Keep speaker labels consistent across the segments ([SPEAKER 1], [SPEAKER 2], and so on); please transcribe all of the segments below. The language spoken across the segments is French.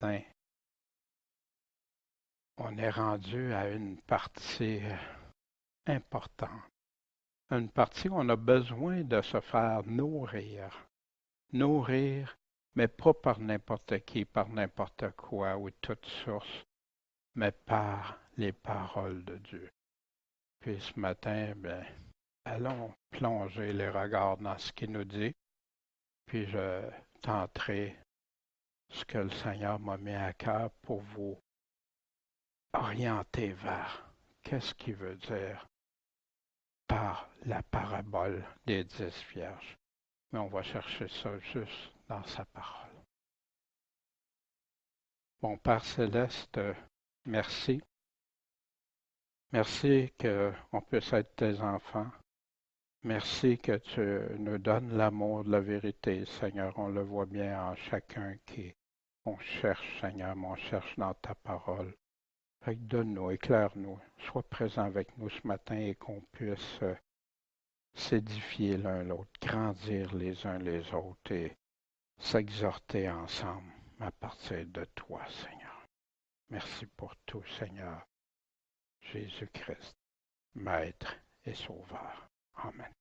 [SPEAKER 1] matin, on est rendu à une partie importante. Une partie où on a besoin de se faire nourrir. Nourrir, mais pas par n'importe qui, par n'importe quoi ou toute source, mais par les paroles de Dieu. Puis ce matin, allons plonger les regards dans ce qu'il nous dit, puis je tenterai ce que le Seigneur m'a mis à cœur pour vous orienter vers qu'est-ce qu'il veut dire par la parabole des 10 vierges. Mais on va chercher ça juste dans sa parole. Bon Père céleste, merci. Merci qu'on puisse être tes enfants. Merci que tu nous donnes l'amour de la vérité, Seigneur. On le voit bien en chacun on cherche, Seigneur, mais on cherche dans ta parole. Fait que donne-nous, éclaire-nous, sois présent avec nous ce matin et qu'on puisse s'édifier l'un l'autre, grandir les uns les autres et s'exhorter ensemble à partir de toi, Seigneur. Merci pour tout, Seigneur. Jésus-Christ, Maître et Sauveur. Amen.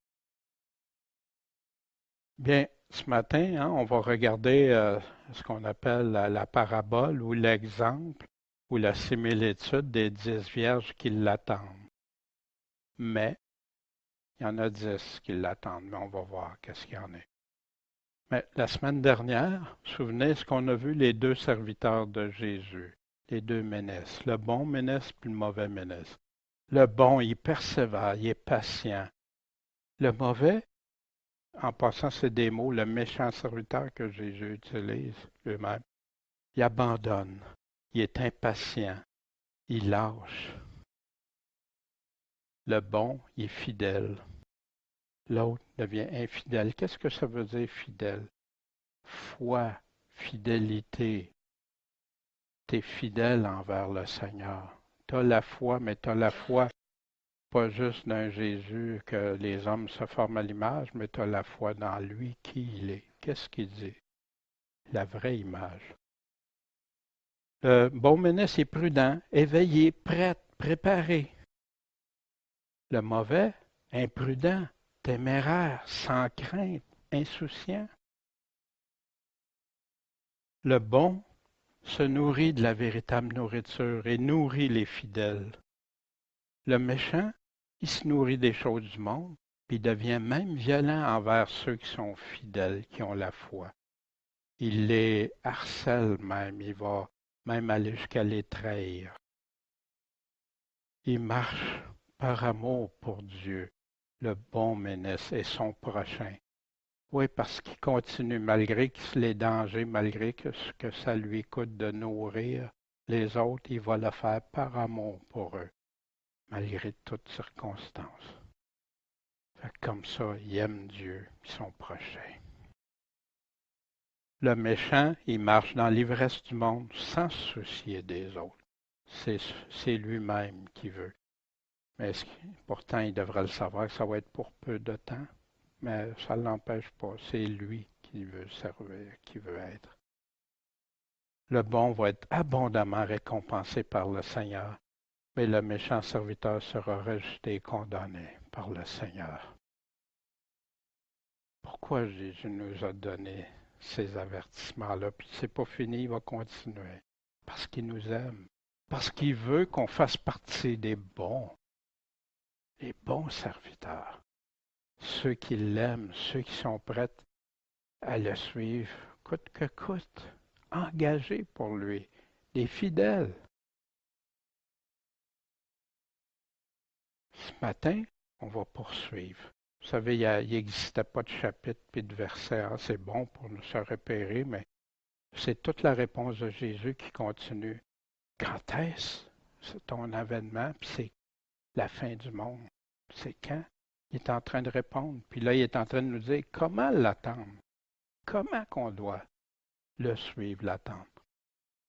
[SPEAKER 1] Bien, ce matin, on va regarder ce qu'on appelle la parabole ou l'exemple ou la similitude des 10 vierges qui l'attendent. Mais, il y en a 10 qui l'attendent, mais on va voir qu'est-ce qu'il y en a. Mais la semaine dernière, vous vous souvenez, ce qu'on a vu les deux serviteurs de Jésus, les deux ministres, le bon ministre et le mauvais ministre. Le bon, il persévère, il est patient. Le mauvais, en passant, c'est des mots, le méchant serviteur que Jésus utilise lui-même, il abandonne, il est impatient, il lâche. Le bon, il est fidèle. L'autre devient infidèle. Qu'est-ce que ça veut dire fidèle? Foi, fidélité. Tu es fidèle envers le Seigneur. Tu as la foi, mais tu as la foi pas juste d'un Jésus que les hommes se forment à l'image, mais tu as la foi dans lui, qui il est. Qu'est-ce qu'il dit? La vraie image. Le bon ministre est prudent, éveillé, prêt, préparé. Le mauvais, imprudent, téméraire, sans crainte, insouciant. Le bon se nourrit de la véritable nourriture et nourrit les fidèles. Le méchant, il se nourrit des choses du monde, puis il devient même violent envers ceux qui sont fidèles, qui ont la foi. Il les harcèle même, il va même aller jusqu'à les trahir. Il marche par amour pour Dieu, le bon ministre et son prochain. Oui, parce qu'il continue, malgré les dangers, malgré ce que ça lui coûte de nourrir les autres, il va le faire par amour pour eux, malgré toutes circonstances. Comme ça, il aime Dieu et son prochain. Le méchant, il marche dans l'ivresse du monde sans se soucier des autres. C'est lui-même qui veut. Mais pourtant, il devrait le savoir que ça va être pour peu de temps. Mais ça ne l'empêche pas. C'est lui qui veut servir, qui veut être. Le bon va être abondamment récompensé par le Seigneur, mais le méchant serviteur sera rejeté et condamné par le Seigneur. Pourquoi Jésus nous a donné ces avertissements-là? Puis c'est pas fini, il va continuer. Parce qu'il nous aime. Parce qu'il veut qu'on fasse partie des bons serviteurs. Ceux qui l'aiment, ceux qui sont prêts à le suivre, coûte que coûte, engagés pour lui, des fidèles. Ce matin, on va poursuivre. Vous savez, il n'existait pas de chapitre puis de verset. Ah, c'est bon pour nous se repérer, mais c'est toute la réponse de Jésus qui continue. Quand est-ce? C'est ton avènement, puis c'est la fin du monde. C'est quand? Il est en train de répondre. Puis là, il est en train de nous dire comment l'attendre. Comment qu'on doit le suivre, l'attendre.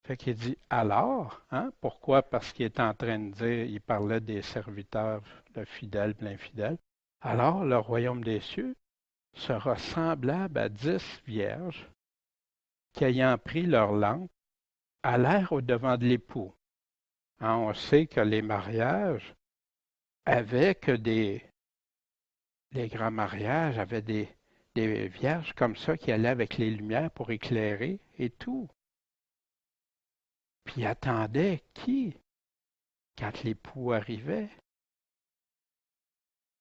[SPEAKER 1] Fait qu'il dit alors, hein? Pourquoi? Parce qu'il est en train de dire, il parlait des serviteurs, le fidèle et l'infidèle. Alors, le royaume des cieux sera semblable à 10 vierges qui, ayant pris leur lampe, allèrent au-devant de l'époux. Hein, on sait que les mariages avaient que les grands mariages avaient des vierges comme ça qui allaient avec les lumières pour éclairer et tout. Puis ils attendaient qui quand l'époux arrivait?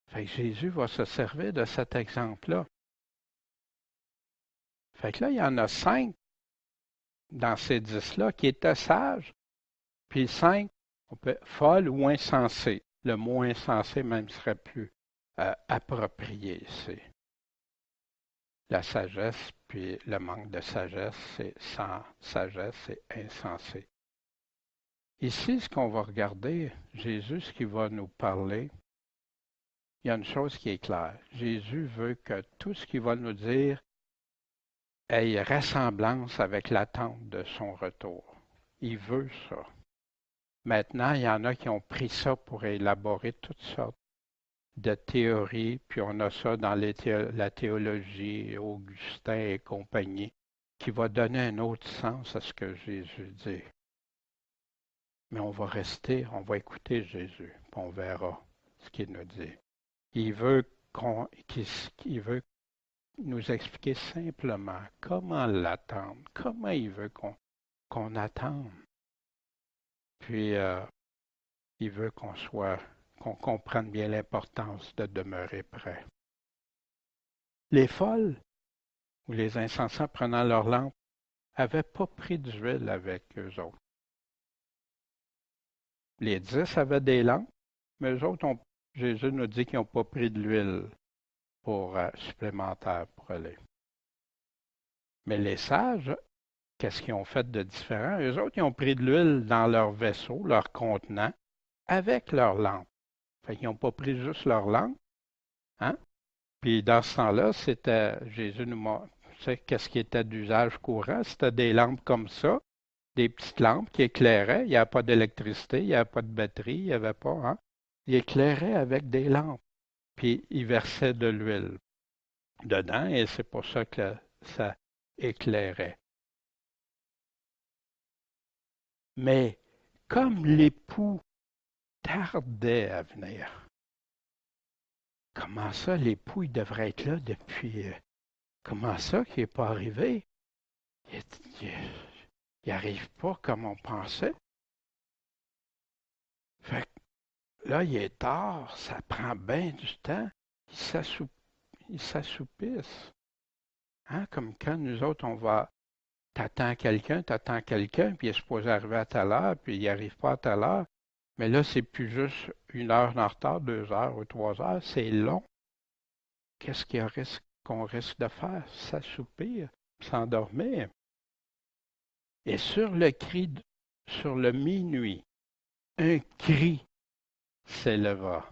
[SPEAKER 1] Fait que Jésus va se servir de cet exemple-là. Fait que là, il y en a 5 dans ces 10-là qui étaient sages, puis 5 folles ou insensées. Le mot insensé même serait plus approprié ici. La sagesse, puis le manque de sagesse, c'est sans sagesse, c'est insensé. Ici, ce qu'on va regarder, Jésus, ce qu'il va nous parler, il y a une chose qui est claire. Jésus veut que tout ce qu'il va nous dire ait ressemblance avec l'attente de son retour. Il veut ça. Maintenant, il y en a qui ont pris ça pour élaborer toutes sortes de théories, puis on a ça dans la théologie, Augustin et compagnie, qui va donner un autre sens à ce que Jésus dit. Mais on va écouter Jésus, puis on verra ce qu'il nous dit. Il veut nous expliquer simplement comment l'attendre, comment il veut qu'on attende. Puis, il veut qu'on comprenne bien l'importance de demeurer prêt. Les folles ou les insensants prenant leur lampe n'avaient pas pris d'huile avec eux autres. Les 10 avaient des lampes, mais eux autres, Jésus nous dit qu'ils n'ont pas pris de l'huile supplémentaire pour aller. Mais les sages, qu'est-ce qu'ils ont fait de différent? Eux autres, ils ont pris de l'huile dans leur vaisseau, leur contenant, avec leur lampe. Fait qu'ils n'ont pas pris juste leur lampe. Hein? Puis dans ce temps-là, Jésus nous montre qu'est-ce qui était d'usage courant. C'était des lampes comme ça, des petites lampes qui éclairaient. Il n'y avait pas d'électricité, il n'y avait pas de batterie, il n'y avait pas. Hein? Il éclairait avec des lampes. Puis il versait de l'huile dedans et c'est pour ça que ça éclairait. Mais comme l'époux tardait à venir, comment ça, l'époux, il devrait être là depuis... comment ça qu'il n'est pas arrivé? Il n'arrive pas comme on pensait. Fait que là, il est tard, ça prend bien du temps. Il s'assoupisse. Hein? Comme quand nous autres, t'attends quelqu'un, puis il est supposé arriver à telle heure, puis il n'arrive pas à telle heure. Mais là, c'est plus juste 1 heure en retard, 2 heures ou 3 heures, c'est long. Qu'est-ce qu'on risque de faire? S'assoupir, s'endormir. Et sur le minuit, un cri s'éleva.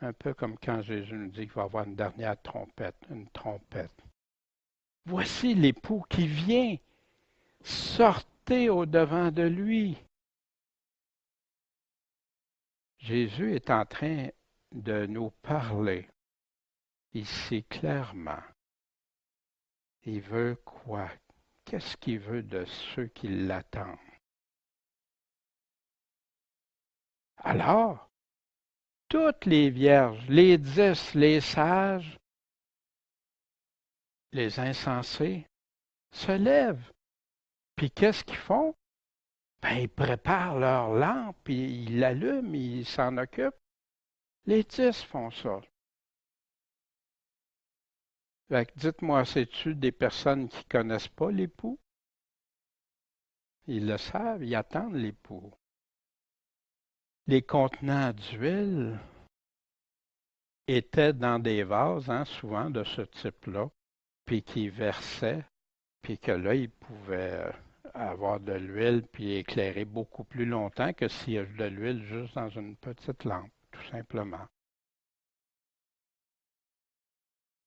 [SPEAKER 1] Un peu comme quand Jésus nous dit qu'il va y avoir une dernière trompette, une trompette. Voici l'époux qui vient. Sortez au-devant de lui. Jésus est en train de nous parler ici clairement. Il veut quoi? Qu'est-ce qu'il veut de ceux qui l'attendent? Alors, toutes les vierges, les 10, les sages, les insensés, se lèvent. Puis qu'est-ce qu'ils font? Ben, ils préparent leur lampe, puis ils l'allument, ils s'en occupent. Les 10 font ça. Fait que dites-moi, c'est-tu des personnes qui ne connaissent pas l'époux? Ils le savent, ils attendent l'époux. Les contenants d'huile étaient dans des vases, hein, souvent de ce type-là, puis qui versaient, puis que là, ils pouvaient avoir de l'huile, puis éclairer beaucoup plus longtemps que s'il y a de l'huile juste dans une petite lampe, tout simplement.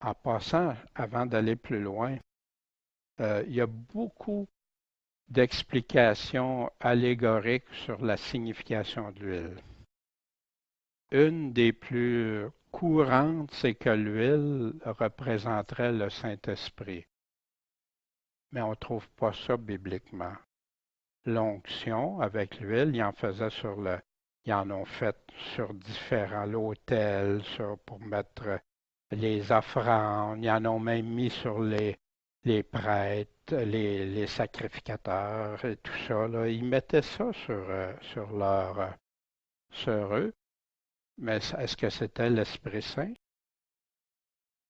[SPEAKER 1] En passant, avant d'aller plus loin, il y a beaucoup d'explications allégoriques sur la signification de l'huile. Une des plus courantes, c'est que l'huile représenterait le Saint-Esprit. mais on ne trouve pas ça bibliquement. L'onction avec l'huile, ils en ont fait sur différents l'autel, pour mettre les offrandes, ils en ont même mis sur les prêtres, les sacrificateurs et tout ça, là. Ils mettaient ça sur eux, mais est-ce que c'était l'Esprit Saint?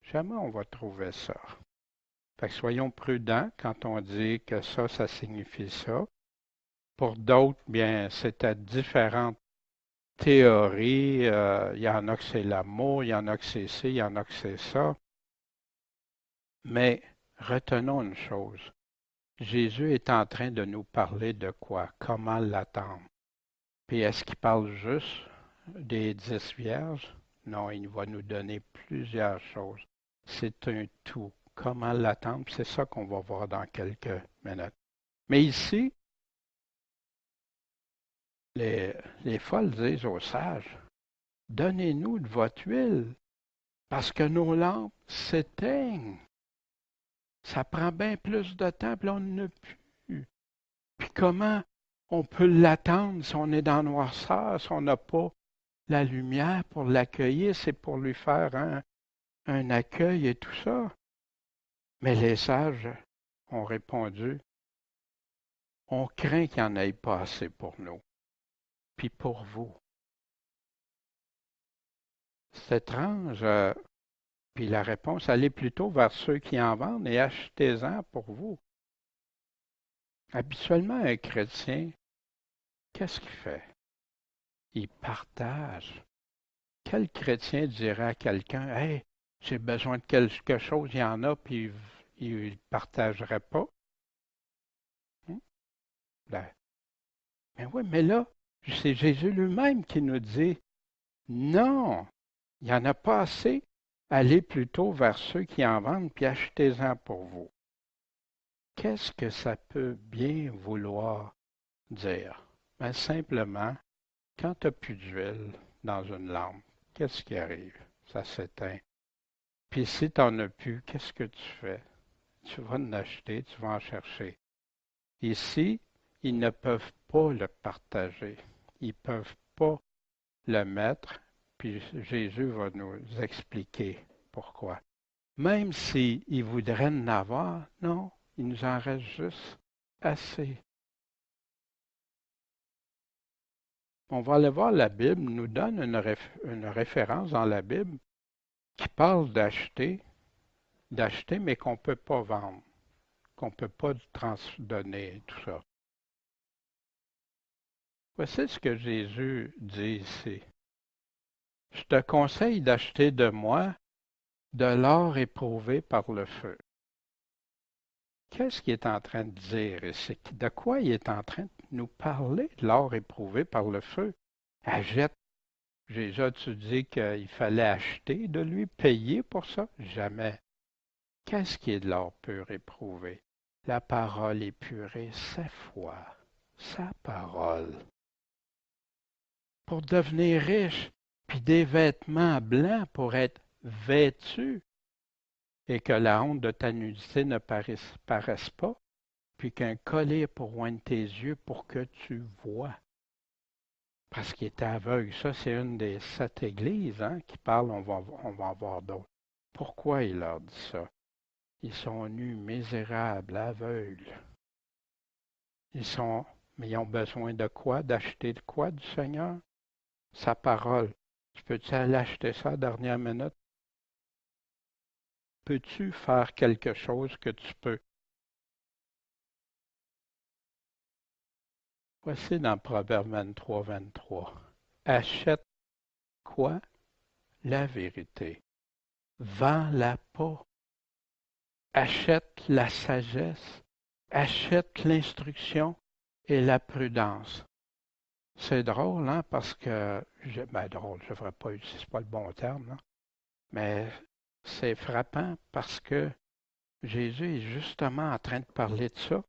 [SPEAKER 1] Jamais on va trouver ça. Fait que soyons prudents quand on dit que ça signifie ça. Pour d'autres, bien, c'était différentes théories. Il y en a que c'est l'amour, il y en a que c'est ci, il y en a que c'est ça. Mais retenons une chose. Jésus est en train de nous parler de quoi? Comment l'attendre? Puis est-ce qu'il parle juste des 10 vierges? Non, il va nous donner plusieurs choses. C'est un tout. Comment l'attendre? C'est ça qu'on va voir dans quelques minutes. Mais ici, les folles disent aux sages, donnez-nous de votre huile, parce que nos lampes s'éteignent. Ça prend bien plus de temps, puis on n'a plus. Puis comment on peut l'attendre si on est dans la noirceur, si on n'a pas la lumière pour l'accueillir, c'est pour lui faire un accueil et tout ça. Mais les sages ont répondu, on craint qu'il n'y en ait pas assez pour nous, puis pour vous. C'est étrange. Puis la réponse, allez plutôt vers ceux qui en vendent et achetez-en pour vous. Habituellement, un chrétien, qu'est-ce qu'il fait? Il partage. Quel chrétien dirait à quelqu'un, hey, j'ai besoin de quelque chose, il y en a, puis il ne partagerait pas? Hein? Ben, mais oui, mais là, c'est Jésus lui-même qui nous dit, non, il n'y en a pas assez. Allez plutôt vers ceux qui en vendent, puis achetez-en pour vous. Qu'est-ce que ça peut bien vouloir dire? Ben, simplement, quand tu n'as plus d'huile dans une lampe, qu'est-ce qui arrive? Ça s'éteint. Puis si tu n'en as plus, qu'est-ce que tu fais? Tu vas en acheter, tu vas en chercher. Ici, ils ne peuvent pas le partager. Ils ne peuvent pas le mettre, puis Jésus va nous expliquer pourquoi. Même s'ils voudraient en avoir, non, il nous en reste juste assez. On va aller voir la Bible, nous donne une référence dans la Bible qui parle d'acheter, mais qu'on ne peut pas vendre, qu'on ne peut pas transdonner, tout ça. Voici ce que Jésus dit ici. Je te conseille d'acheter de moi de l'or éprouvé par le feu. Qu'est-ce qu'il est en train de dire ici? De quoi il est en train de nous parler, de l'or éprouvé par le feu? Achète. Jésus, as-tu dit qu'il fallait acheter de lui, payer pour ça? Jamais. Qu'est-ce qui est de l'or pur éprouvé? La parole épurée, sa foi, sa parole. Pour devenir riche, puis des vêtements blancs pour être vêtu, et que la honte de ta nudité ne paraisse pas, puis qu'un collier pour oindre tes yeux pour que tu vois. Parce qu'il était aveugle. Ça, c'est une des 7 églises qui parlent, on va en voir d'autres. Pourquoi il leur dit ça? Ils sont nus, misérables, aveugles. Mais ils ont besoin de quoi? D'acheter de quoi du Seigneur? Sa parole. Tu peux-tu aller acheter ça à la dernière minute? Peux-tu faire quelque chose que tu peux? Voici dans Proverbe 23, 23. Achète quoi? La vérité. Vends-la pas. Achète la sagesse. Achète l'instruction et la prudence. C'est drôle, hein, parce que, drôle, je ne devrais pas utiliser, c'est pas le bon terme, là, mais c'est frappant parce que Jésus est justement en train de parler de ça.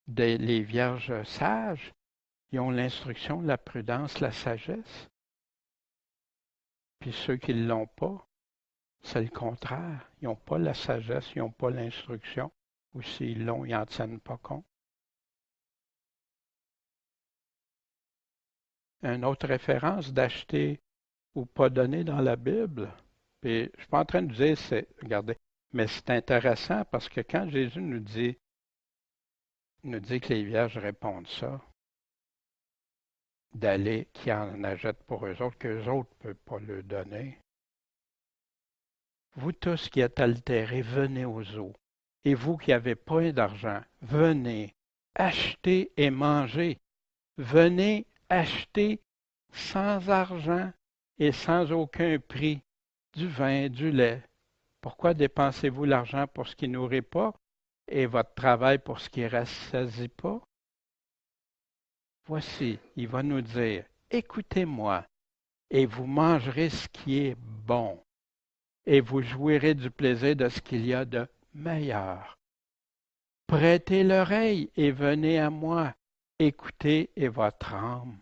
[SPEAKER 1] Les vierges sages, ils ont l'instruction, la prudence, la sagesse. Puis ceux qui ne l'ont pas, c'est le contraire. Ils n'ont pas la sagesse, ils n'ont pas l'instruction. ou s'ils l'ont, ils n'en tiennent pas compte. Une autre référence d'acheter ou pas donner dans la Bible. Puis, je suis pas en train de dire, regardez, mais c'est intéressant parce que quand Jésus nous dit que les vierges répondent ça, d'aller, qui en achètent pour eux autres, qu'eux autres ne peuvent pas leur donner. Vous tous qui êtes altérés, venez aux eaux. Et vous qui n'avez pas d'argent, venez, achetez et mangez. Venez acheter sans argent et sans aucun prix du vin, du lait. Pourquoi dépensez-vous l'argent pour ce qui nourrit pas et votre travail pour ce qui ne rassasie pas? Voici, il va nous dire, écoutez-moi et vous mangerez ce qui est bon et vous jouirez du plaisir de ce qu'il y a de meilleur. Prêtez l'oreille et venez à moi. Écoutez et votre âme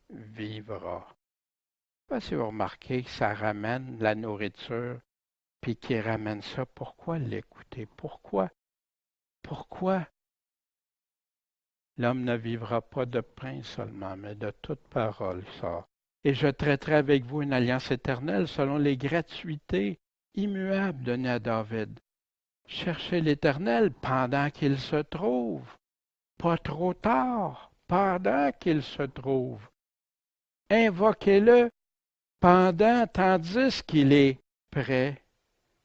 [SPEAKER 1] vivra. Je ne sais pas si vous remarquez que ça ramène la nourriture, puis qui ramène ça. Pourquoi l'écouter? Pourquoi? Pourquoi? L'homme ne vivra pas de pain seulement, mais de toute parole sort. Et je traiterai avec vous une alliance éternelle selon les gratuités immuables données à David. Cherchez l'Éternel pendant qu'il se trouve, pas trop tard, pendant qu'il se trouve. Invoquez-le tandis qu'il est prêt,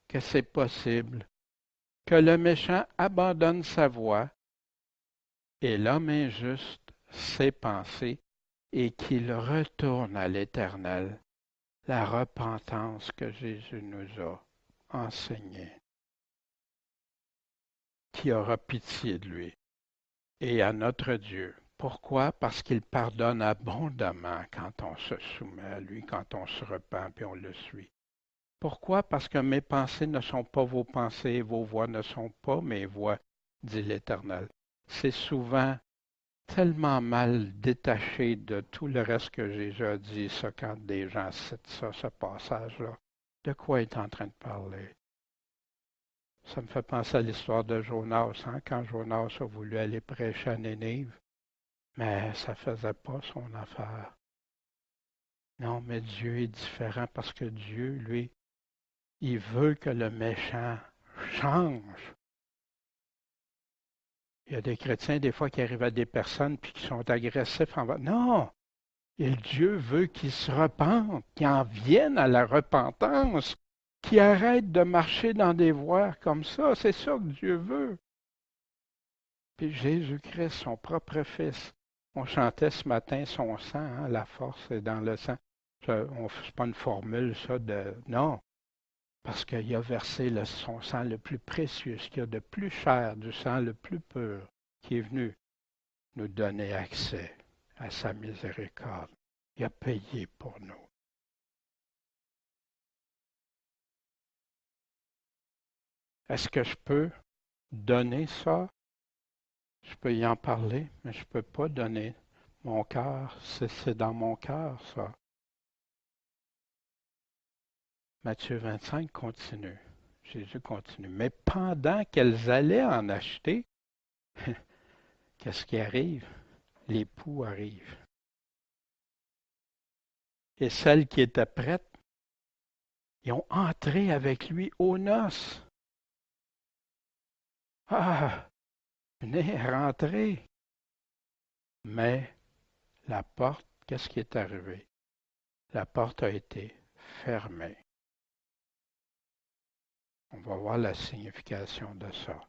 [SPEAKER 1] que c'est possible, que le méchant abandonne sa voie et l'homme injuste ses pensées et qu'il retourne à l'Éternel, la repentance que Jésus nous a enseignée, qui aura pitié de lui et à notre Dieu. Pourquoi? Parce qu'il pardonne abondamment quand on se soumet à lui, quand on se repent et on le suit. Pourquoi? Parce que mes pensées ne sont pas vos pensées, vos voix ne sont pas mes voix, dit l'Éternel. C'est souvent tellement mal détaché de tout le reste que Jésus a dit, ça, quand des gens citent ça, ce passage-là. De quoi il est en train de parler? Ça me fait penser à l'histoire de Jonas, hein, quand Jonas a voulu aller prêcher à Nénive, mais ça ne faisait pas son affaire. Non, mais Dieu est différent parce que Dieu, lui, il veut que le méchant change. Il y a des chrétiens, des fois, qui arrivent à des personnes puis qui sont agressifs envers. Non! Et Dieu veut qu'ils se repentent, qu'ils en viennent à la repentance, qu'ils arrêtent de marcher dans des voies comme ça. C'est ça que Dieu veut. Puis Jésus-Christ, son propre Fils, on chantait ce matin son sang, hein, la force est dans le sang. C'est pas une formule, ça, de. Non, parce qu'il a versé son sang le plus précieux, ce qu'il y a de plus cher, du sang le plus pur, qui est venu nous donner accès à sa miséricorde. Il a payé pour nous. Est-ce que je peux donner ça? Je peux y en parler, mais je ne peux pas donner mon cœur. C'est dans mon cœur, ça. Matthieu 25 continue. Jésus continue. Mais pendant qu'elles allaient en acheter, qu'est-ce qui arrive? L'époux arrive. Et celles qui étaient prêtes, ils ont entré avec lui aux noces. Ah, venez rentrer. Mais la porte, qu'est-ce qui est arrivé? La porte a été fermée. On va voir la signification de ça.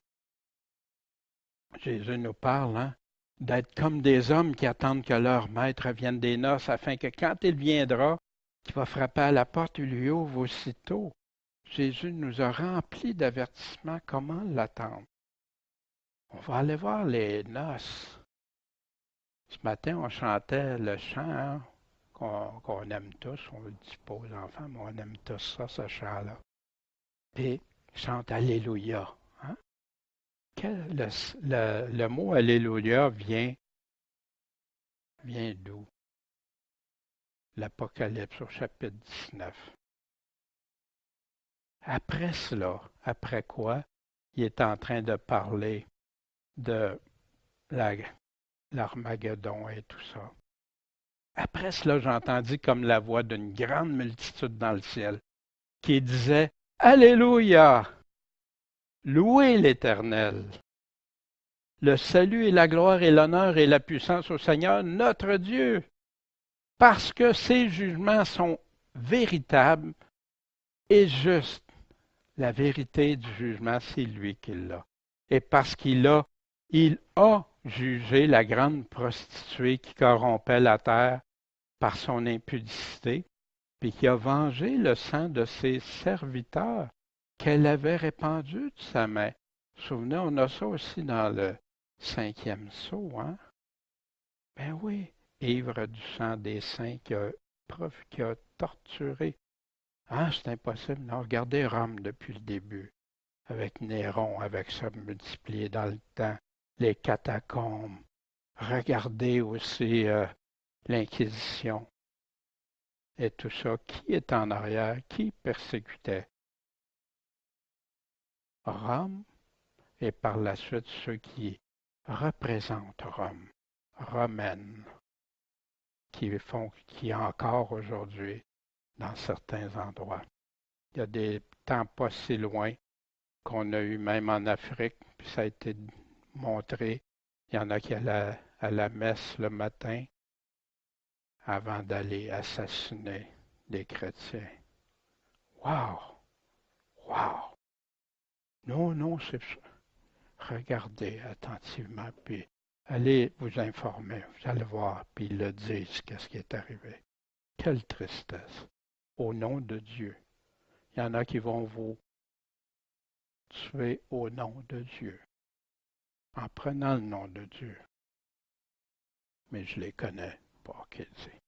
[SPEAKER 1] Jésus nous parle, hein, d'être comme des hommes qui attendent que leur maître vienne des noces, afin que quand il viendra, qu'il va frapper à la porte, il lui ouvre aussitôt. Jésus nous a remplis d'avertissements comment l'attendre. On va aller voir les noces. Ce matin, on chantait le chant, hein, qu'on aime tous. On ne le dit pas aux enfants, mais on aime tous ça, ce chant-là. Puis, chante Alléluia. Hein? Le mot Alléluia vient d'où? L'Apocalypse au chapitre 19. Après cela, après quoi? il est en train de parler de l'Armageddon et tout ça. Après cela, j'entendis comme la voix d'une grande multitude dans le ciel qui disait Alléluia! Louez l'Éternel! Le salut et la gloire et l'honneur et la puissance au Seigneur notre Dieu, parce que ses jugements sont véritables et justes. La vérité du jugement, c'est lui qui l'a. Et parce il a jugé la grande prostituée qui corrompait la terre par son impudicité, puis qui a vengé le sang de ses serviteurs qu'elle avait répandu de sa main. Vous vous souvenez, on a ça aussi dans le 5e sceau, hein? Ben oui, ivre du sang des saints qui a torturé. Ah, c'est impossible. Non, regardez Rome depuis le début, avec Néron, avec ça multiplié dans le temps, les catacombes. Regardez aussi l'Inquisition et tout ça. Qui est en arrière? Qui persécutait? Rome et par la suite ceux qui représentent Rome, romaine, qui encore aujourd'hui dans certains endroits. Il y a des temps pas si loin qu'on a eu même en Afrique, puis ça a été montré. Il y en a qui allaient à la messe le matin avant d'aller assassiner des chrétiens. Wow! Wow! Non, non, c'est ça. Regardez attentivement, puis allez vous informer. Vous allez voir, puis ils le disent, qu'est-ce qui est arrivé. Quelle tristesse! Au nom de Dieu. Il y en a qui vont vous tuer au nom de Dieu, en prenant le nom de Dieu. Mais je les connais pas, qu'ils disent.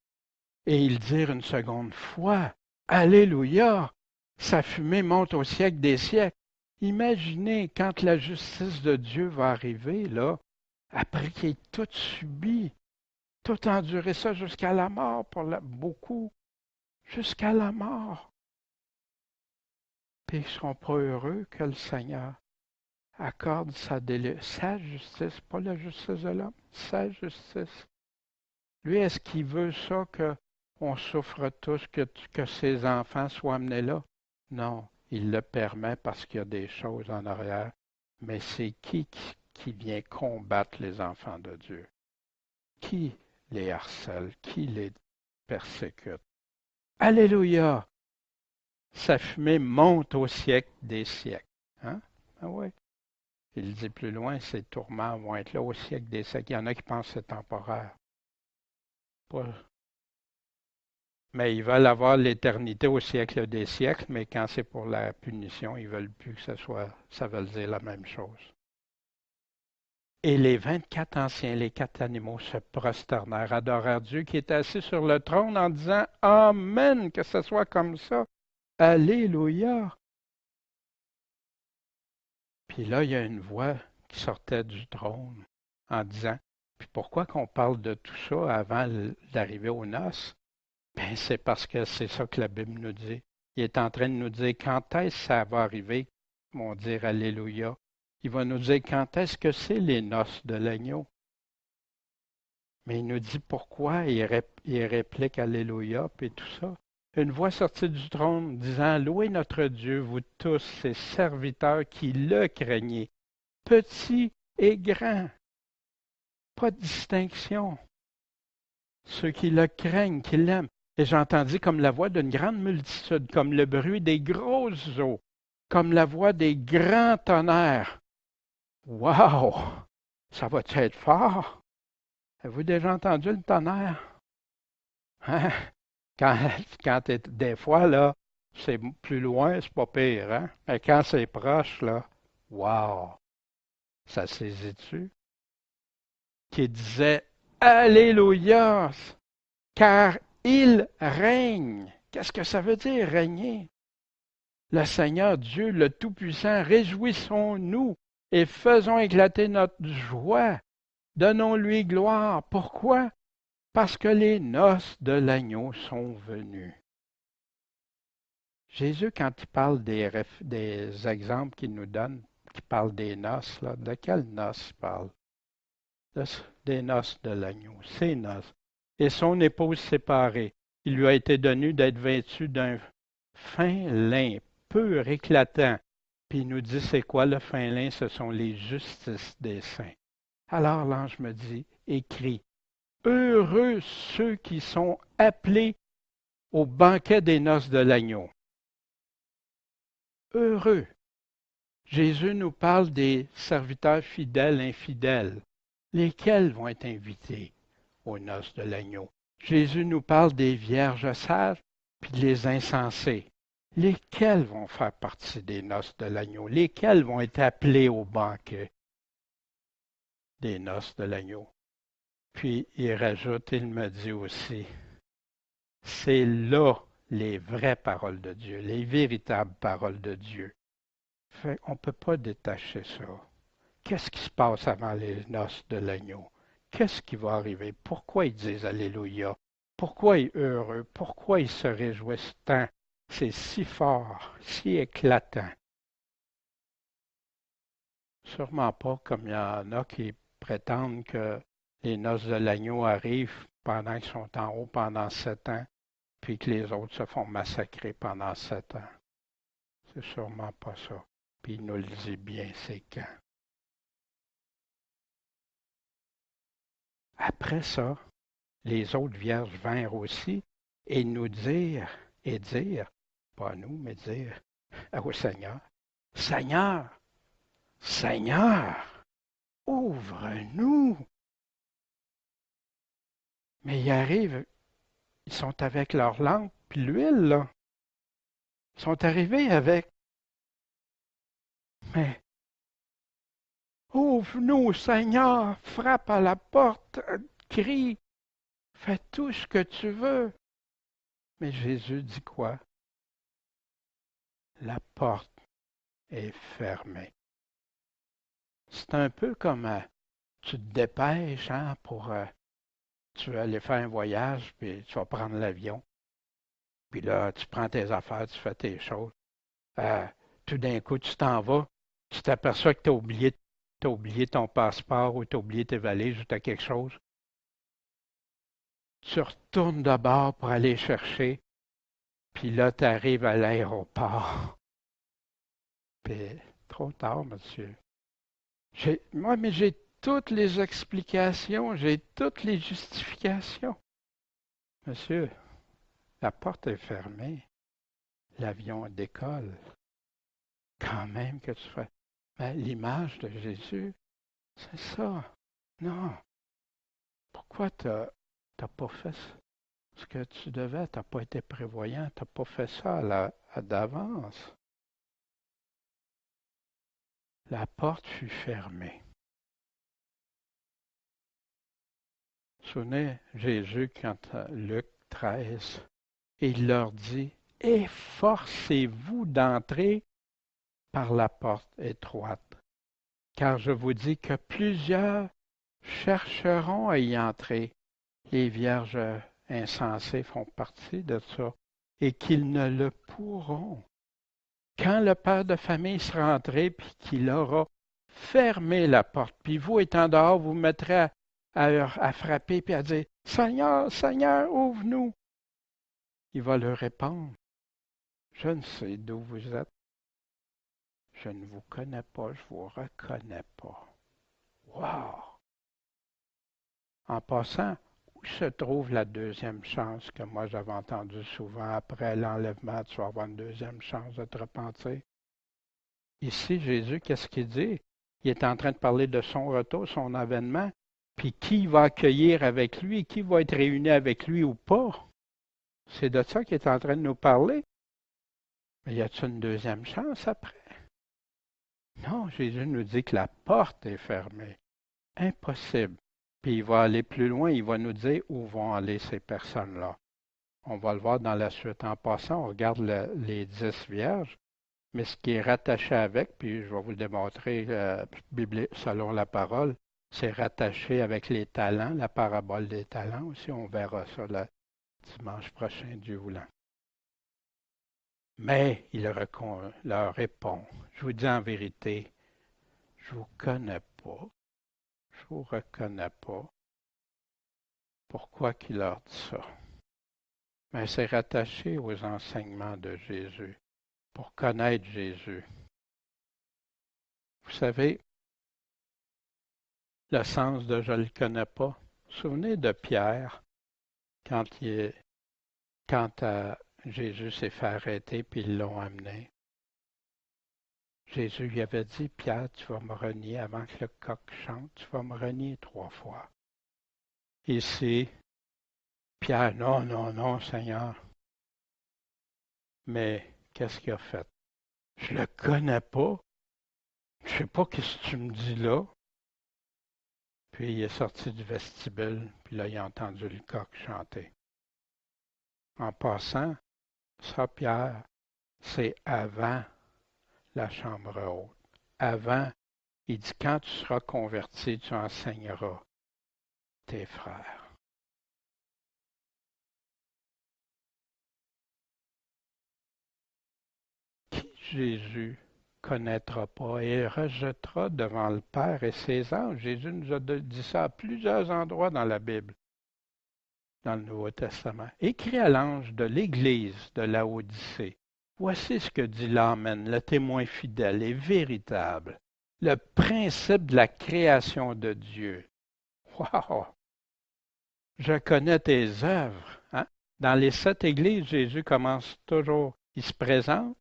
[SPEAKER 1] Et ils dirent une seconde fois, Alléluia! Sa fumée monte au siècle des siècles. Imaginez quand la justice de Dieu va arriver, là, après qu'il ait tout subi, tout enduré ça jusqu'à la mort pour beaucoup, jusqu'à la mort. Puis ils ne seront pas heureux que le Seigneur accorde sa justice, pas la justice de l'homme, sa justice. Lui, est-ce qu'il veut ça qu'on souffre tous, que ses enfants soient amenés là? Non, il le permet parce qu'il y a des choses en arrière. Mais c'est qui vient combattre les enfants de Dieu? Qui les harcèle? Qui les persécute? Alléluia! Sa fumée monte au siècle des siècles. Hein? Ah oui. Il dit plus loin, ces tourments vont être là au siècle des siècles. Il y en a qui pensent que c'est temporaire. Mais ils veulent avoir l'éternité au siècle des siècles, mais quand c'est pour la punition, ils ne veulent plus que ça veut dire la même chose. Et les 24 anciens, les 4 animaux se prosternèrent, adorèrent Dieu qui est assis sur le trône en disant Amen, que ce soit comme ça. Alléluia. Puis là, il y a une voix qui sortait du trône en disant, puis pourquoi qu'on parle de tout ça avant d'arriver aux noces? Ben, c'est parce que c'est ça que la Bible nous dit. Il est en train de nous dire quand est-ce que ça va arriver. Ils vont dire Alléluia. Il va nous dire quand est-ce que c'est les noces de l'agneau. Mais il nous dit pourquoi, il réplique Alléluia, puis tout ça. Une voix sortie du trône disant Louez notre Dieu, vous tous, ses serviteurs qui le craignez, petits et grands. Pas de distinction. Ceux qui le craignent, qui l'aiment. Et j'entendis comme la voix d'une grande multitude, comme le bruit des grosses eaux, comme la voix des grands tonnerres. Wow! Ça va-tu être fort? Avez-vous déjà entendu le tonnerre? Hein? Quand des fois, là, c'est plus loin, c'est pas pire, hein? Mais quand c'est proche, là, wow! Ça saisit-tu? Qui disait Alléluia! Car il règne. Qu'est-ce que ça veut dire, régner? Le Seigneur Dieu, le Tout-Puissant, réjouissons-nous et faisons éclater notre joie. Donnons-lui gloire. Pourquoi? Parce que les noces de l'agneau sont venues. Jésus, quand il parle des exemples qu'il nous donne, qui parle des noces, là. De quelles noces il parle? Des noces de l'agneau, ses noces. Et son épouse séparée. Il lui a été donné d'être vêtu d'un fin lin, pur, éclatant. Puis il nous dit, c'est quoi le fin lin? Ce sont les justices des saints. Alors l'ange me dit, écris, heureux ceux qui sont appelés au banquet des noces de l'agneau. Heureux. Jésus nous parle des serviteurs fidèles, infidèles. Lesquels vont être invités aux noces de l'agneau? Jésus nous parle des vierges sages puis des insensés. Lesquels vont faire partie des noces de l'agneau? Lesquels vont être appelés au banquet des noces de l'agneau? Puis il rajoute, il me dit aussi, c'est là les vraies paroles de Dieu, les véritables paroles de Dieu. Fait, on ne peut pas détacher ça. Qu'est-ce qui se passe avant les noces de l'agneau? Qu'est-ce qui va arriver? Pourquoi ils disent Alléluia? Pourquoi ils sont heureux? Pourquoi ils se réjouissent tant? C'est si fort, si éclatant. Sûrement pas comme il y en a qui prétendent que les noces de l'agneau arrivent pendant qu'ils sont en haut pendant 7 ans, puis que les autres se font massacrer pendant 7 ans. C'est sûrement pas ça. Puis il nous le dit bien, c'est quand. Après ça, les autres vierges vinrent aussi et nous dire, pas à nous, mais dire au Seigneur, Seigneur, Seigneur, ouvre-nous. Mais ils arrivent, ils sont avec leur lampe, puis l'huile, là. Ils sont arrivés avec, mais ouvre-nous, Seigneur, frappe à la porte, crie, fais tout ce que tu veux. Mais Jésus dit quoi? La porte est fermée. C'est un peu comme tu te dépêches hein, tu vas aller faire un voyage, puis tu vas prendre l'avion. Puis là, tu prends tes affaires, tu fais tes choses. Tout d'un coup, tu t'en vas, tu t'aperçois que t'as oublié ton passeport ou tu as oublié tes valises ou tu as quelque chose. Tu retournes de bord pour aller chercher, puis là, tu arrives à l'aéroport. Puis, trop tard, monsieur. Moi, mais j'ai toutes les explications, j'ai toutes les justifications. Monsieur, la porte est fermée, l'avion décolle. Quand même que tu fais l'image de Jésus, c'est ça. Non. Pourquoi tu n'as pas fait ce que tu devais? Tu n'as pas été prévoyant, tu n'as pas fait ça d'avance. La porte fut fermée. Souvenez Jésus quand Luc 13, et il leur dit, efforcez-vous d'entrer par la porte étroite, car je vous dis que plusieurs chercheront à y entrer. Les vierges insensées font partie de ça, et qu'ils ne le pourront. Quand le père de famille sera entré, puis qu'il aura fermé la porte, puis vous étant dehors, vous mettrez à frapper, puis à dire, Seigneur, Seigneur, ouvre-nous. Il va leur répondre, je ne sais d'où vous êtes. Je ne vous connais pas, je ne vous reconnais pas. Wow! En passant, où se trouve la deuxième chance que moi j'avais entendu souvent après l'enlèvement, tu vas avoir une deuxième chance de te repentir? Ici, Jésus, qu'est-ce qu'il dit? Il est en train de parler de son retour, son avènement, puis qui va accueillir avec lui, qui va être réuni avec lui ou pas. C'est de ça qu'il est en train de nous parler. Mais y a-t-il une deuxième chance après? Non, Jésus nous dit que la porte est fermée. Impossible. Puis il va aller plus loin, il va nous dire où vont aller ces personnes-là. On va le voir dans la suite. En passant, on regarde les 10 vierges, mais ce qui est rattaché avec, puis je vais vous le démontrer selon la parole, c'est rattaché avec les talents, la parabole des talents aussi. On verra ça le dimanche prochain, Dieu voulant. Mais il leur répond, je vous dis en vérité, je vous connais pas, je vous reconnais pas. Pourquoi qu'il leur dit ça? Mais c'est rattaché aux enseignements de Jésus, pour connaître Jésus. Vous savez, le sens de je ne le connais pas. Vous vous souvenez de Pierre, quand, Jésus s'est fait arrêter puis ils l'ont amené. Jésus lui avait dit, Pierre, tu vas me renier avant que le coq chante, tu vas me renier 3 fois. Ici, Pierre, non, non, non, Seigneur. Mais qu'est-ce qu'il a fait? Je le connais pas. Je sais pas ce que tu me dis là. Puis il est sorti du vestibule, puis là, il a entendu le coq chanter. En passant, ça, Pierre, c'est avant la chambre haute. Avant, il dit, quand tu seras converti, tu enseigneras tes frères. Qui Jésus connaîtra pas et rejettera devant le Père et ses anges. Jésus nous a dit ça à plusieurs endroits dans la Bible, dans le Nouveau Testament. Écrit à l'ange de l'Église de Laodicée. Voici ce que dit l'Amen, le témoin fidèle et véritable, le principe de la création de Dieu. Wow! Je connais tes œuvres. Hein? Dans les 7 églises, Jésus commence toujours, il se présente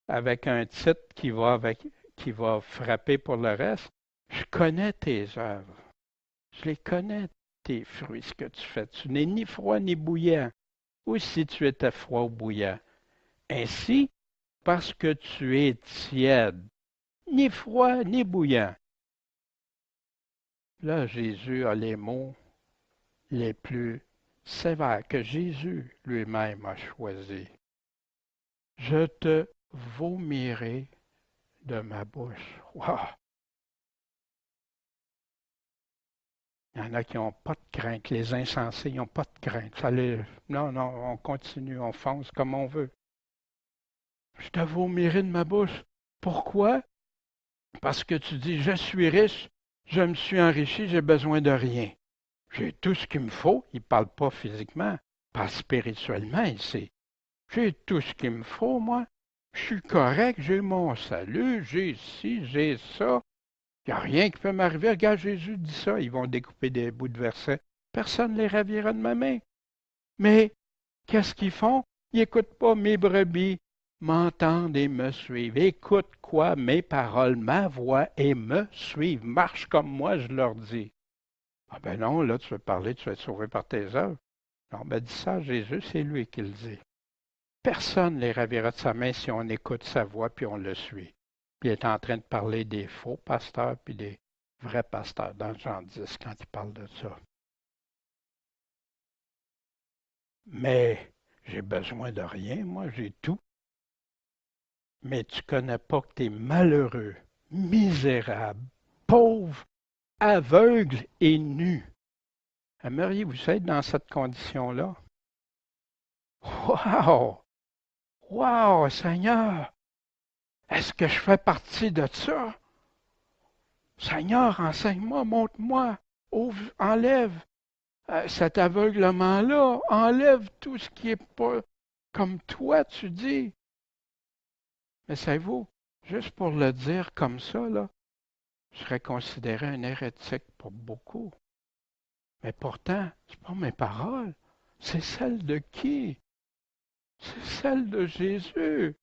[SPEAKER 1] avec un titre qui va frapper pour le reste. Je connais tes œuvres. Je les connais, tes fruits, ce que tu fais. Tu n'es ni froid ni bouillant. Ou si tu étais froid ou bouillant. Ainsi, parce que tu es tiède, ni froid ni bouillant. Là, Jésus a les mots les plus sévères que Jésus lui-même a choisis. Je te vomirai de ma bouche. Wow! Il y en a qui n'ont pas de crainte. Les insensés, ils n'ont pas de crainte. Non, non, on continue, on fonce comme on veut. Je te vomirai de ma bouche. Pourquoi? Parce que tu dis, je suis riche, je me suis enrichi, j'ai besoin de rien. J'ai tout ce qu'il me faut. Il ne parle pas physiquement, il parle spirituellement ici. J'ai tout ce qu'il me faut, moi. Je suis correct, j'ai mon salut, j'ai ci, j'ai ça. Il n'y a rien qui peut m'arriver. Regarde, Jésus dit ça. Ils vont découper des bouts de versets. Personne ne les ravira de ma main. Mais qu'est-ce qu'ils font? Ils n'écoutent pas mes brebis, m'entendent et me suivent. Écoute quoi? Mes paroles, ma voix et me suivent. Marche comme moi, je leur dis. Ah ben non, là, tu veux parler, tu vas être sauvé par tes œuvres. Non, ben dis ça à Jésus, c'est lui qui le dit. Personne ne les ravira de sa main si on écoute sa voix puis on le suit. Puis il est en train de parler des faux pasteurs puis des vrais pasteurs dans Jean 10 quand il parle de ça. Mais j'ai besoin de rien, moi j'ai tout. Mais tu connais pas que tu es malheureux, misérable, pauvre, aveugle et nu. Aimeriez-vous être dans cette condition-là? Wow! Wow, Seigneur! Est-ce que je fais partie de ça? Seigneur, enseigne-moi, montre-moi, ouvre, enlève cet aveuglement-là, enlève tout ce qui est pas comme toi, tu dis. Mais savez-vous, juste pour le dire comme ça, là, je serais considéré un hérétique pour beaucoup. Mais pourtant, ce n'est pas mes paroles, c'est celles de qui? C'est celles de Jésus.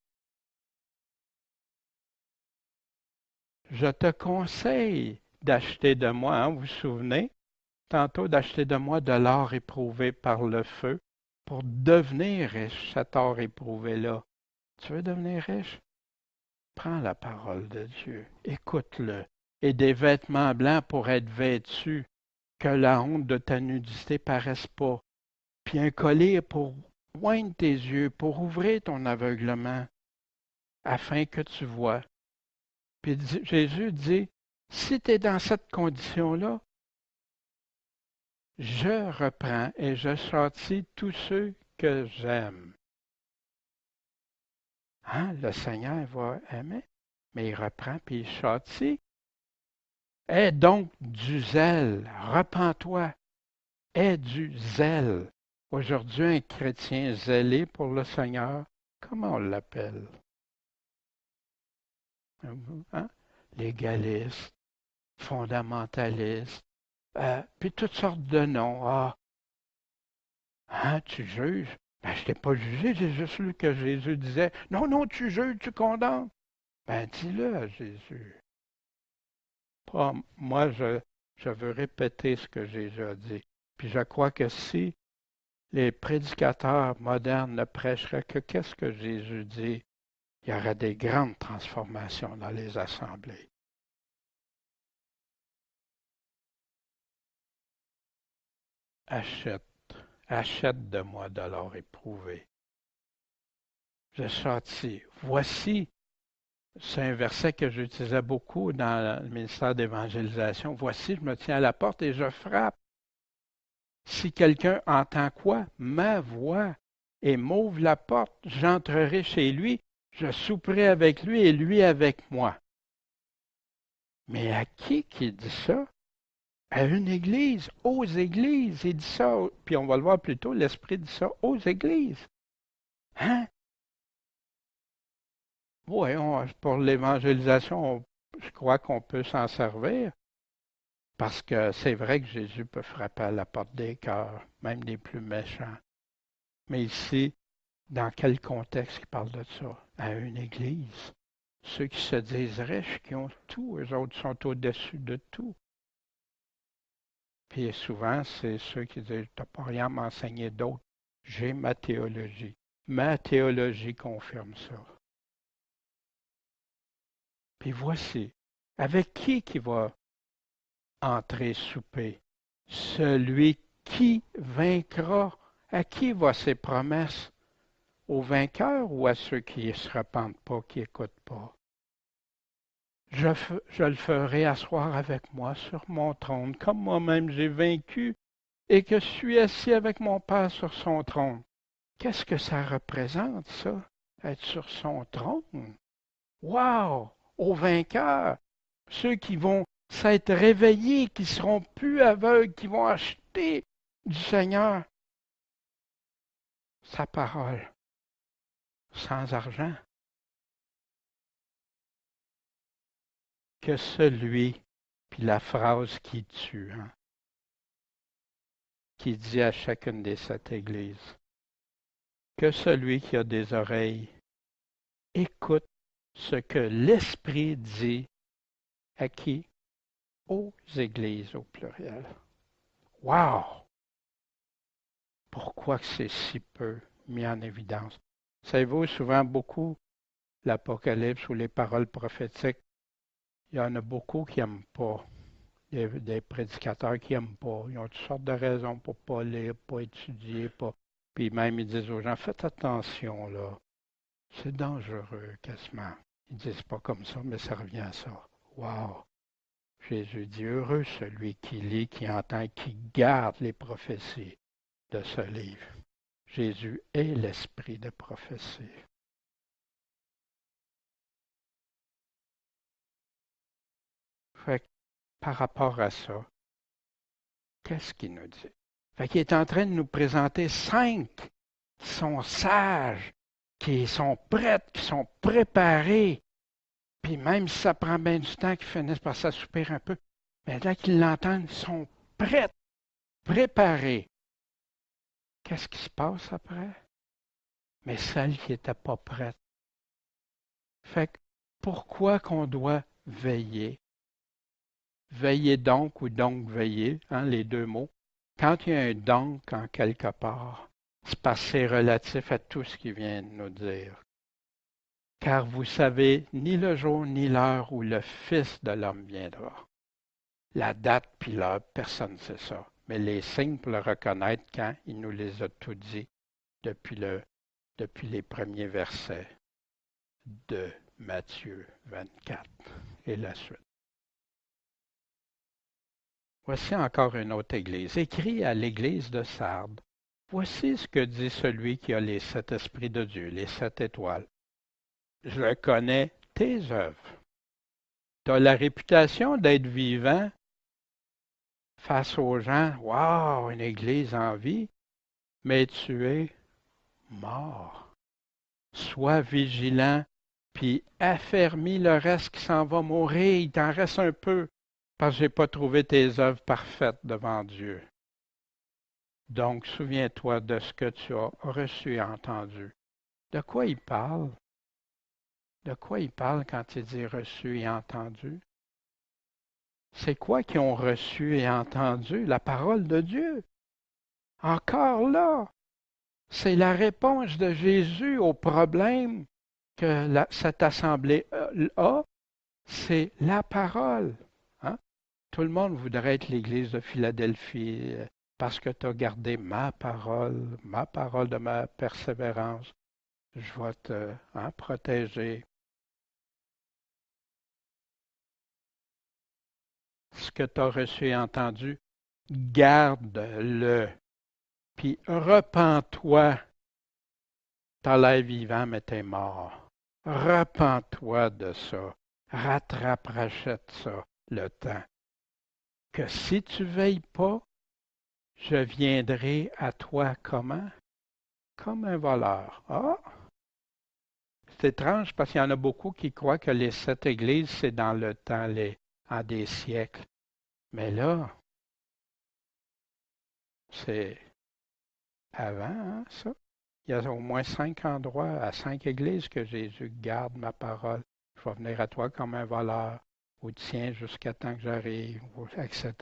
[SPEAKER 1] Je te conseille d'acheter de moi, hein, vous vous souvenez, tantôt d'acheter de moi de l'or éprouvé par le feu pour devenir riche, cet or éprouvé-là. Tu veux devenir riche? Prends la parole de Dieu, écoute-le, et des vêtements blancs pour être vêtu, que la honte de ta nudité paraisse pas, puis un collier pour oindre tes yeux, pour ouvrir ton aveuglement, afin que tu vois. Puis Jésus dit, si tu es dans cette condition-là, je reprends et je châtie tous ceux que j'aime. Hein? Le Seigneur va aimer, mais il reprend puis il châtie. Aie donc du zèle, repens-toi, aie du zèle. Aujourd'hui, un chrétien zélé pour le Seigneur, comment on l'appelle? Hein? Légaliste, fondamentaliste, puis toutes sortes de noms. Ah, hein, tu juges? Ben, je t'ai pas jugé, j'ai juste lu que Jésus disait, non, non, tu juges, tu condamnes. Ben, dis-le à Jésus. Pas, moi, je veux répéter ce que Jésus a dit. Puis je crois que si les prédicateurs modernes ne prêcheraient que qu'est-ce que Jésus dit, il y aurait des grandes transformations dans les assemblées. Achète, achète de moi de l'or éprouvé. Je sortis. Voici, c'est un verset que j'utilisais beaucoup dans le ministère d'évangélisation. Voici, je me tiens à la porte et je frappe. Si quelqu'un entend quoi? Ma voix, et m'ouvre la porte, j'entrerai chez lui, je souperai avec lui et lui avec moi. Mais à qui dit ça? À une église, aux églises. Il dit ça, puis on va le voir plus tôt, l'Esprit dit ça aux églises. Hein? Oui, pour l'évangélisation, je crois qu'on peut s'en servir, parce que c'est vrai que Jésus peut frapper à la porte des cœurs, même des plus méchants. Mais ici, dans quel contexte il parle de ça? À une église. Ceux qui se disent riches, qui ont tout, eux autres sont au-dessus de tout. Puis souvent, c'est ceux qui disent, tu n'as pas rien à m'enseigner d'autre. J'ai ma théologie. Ma théologie confirme ça. Puis voici, avec qui va entrer souper? Celui qui vaincra. À qui va ses promesses? Aux vainqueurs ou à ceux qui ne se repentent pas, qui n'écoutent pas? Je le ferai asseoir avec moi sur mon trône, comme moi-même j'ai vaincu et que je suis assis avec mon Père sur son trône. Qu'est-ce que ça représente, ça? Être sur son trône? Wow! Aux vainqueurs, ceux qui vont s'être réveillés, qui seront plus aveugles, qui vont acheter du Seigneur sa parole sans argent. Que celui, puis la phrase qui tue, hein, qui dit à chacune des sept églises, que celui qui a des oreilles écoute ce que l'Esprit dit à qui? Aux églises au pluriel. Wow! Pourquoi que c'est si peu mis en évidence? Savez-vous, souvent beaucoup, l'Apocalypse ou les paroles prophétiques, il y en a beaucoup qui n'aiment pas. Des prédicateurs qui n'aiment pas. Ils ont toutes sortes de raisons pour ne pas lire, pas étudier, pas. Puis même, ils disent aux gens, faites attention, là. C'est dangereux, quasiment. Ils disent pas comme ça, mais ça revient à ça. Wow! Jésus dit, heureux celui qui lit, qui entend, qui garde les prophéties de ce livre. Jésus est l'esprit de prophétie. Fait que, par rapport à ça, qu'est-ce qu'il nous dit? Fait qu'il est en train de nous présenter 5 qui sont sages, qui sont prêtes, qui sont préparées. Puis même si ça prend bien du temps, qu'ils finissent par s'assoupir un peu, mais là qu'ils l'entendent, ils sont prêtes, préparées. Qu'est-ce qui se passe après? Mais celles qui n'étaient pas prêtes. Fait que pourquoi qu'on doit veiller? Veiller donc ou donc veiller, hein, les deux mots. Quand il y a un donc en quelque part, c'est parce que c'est relatif à tout ce qu'il vient de nous dire. Car vous savez ni le jour ni l'heure où le Fils de l'homme viendra. La date puis l'heure, personne ne sait ça. Mais les signes pour le reconnaître quand il nous les a tout dit depuis les premiers versets de Matthieu 24 et la suite. Voici encore une autre église. Écrit à l'église de Sardes. Voici ce que dit celui qui a les 7 esprits de Dieu, les 7 étoiles. Je connais tes œuvres, Tu as la réputation d'être vivant face aux gens. Wow, une église en vie, mais tu es mort. Sois vigilant, puis affermis le reste qui s'en va mourir. Il t'en reste un peu, parce que je n'ai pas trouvé tes œuvres parfaites devant Dieu. Donc, souviens-toi de ce que tu as reçu et entendu. De quoi il parle? De quoi il parle quand il dit reçu et entendu? C'est quoi qu'ils ont reçu et entendu? La parole de Dieu. Encore là, c'est la réponse de Jésus au problème que cette assemblée a, c'est la parole. Hein? Tout le monde voudrait être l'Église de Philadelphie parce que tu as gardé ma parole de ma persévérance. Je vais te protéger. Ce que tu as reçu et entendu, garde-le. Puis repens-toi. Tu as l'air vivant, mais tu es mort. Repens-toi de ça. Rattrape, rachète ça, le temps. Que si tu veilles pas, je viendrai à toi comment? Comme un voleur. Ah! C'est étrange parce qu'il y en a beaucoup qui croient que les 7 églises, c'est dans le temps, en des siècles. Mais là, c'est avant, hein, ça. Il y a au moins 5 endroits à 5 églises que Jésus garde ma parole. Je vais venir à toi comme un voleur, ou tiens jusqu'à temps que j'arrive, etc.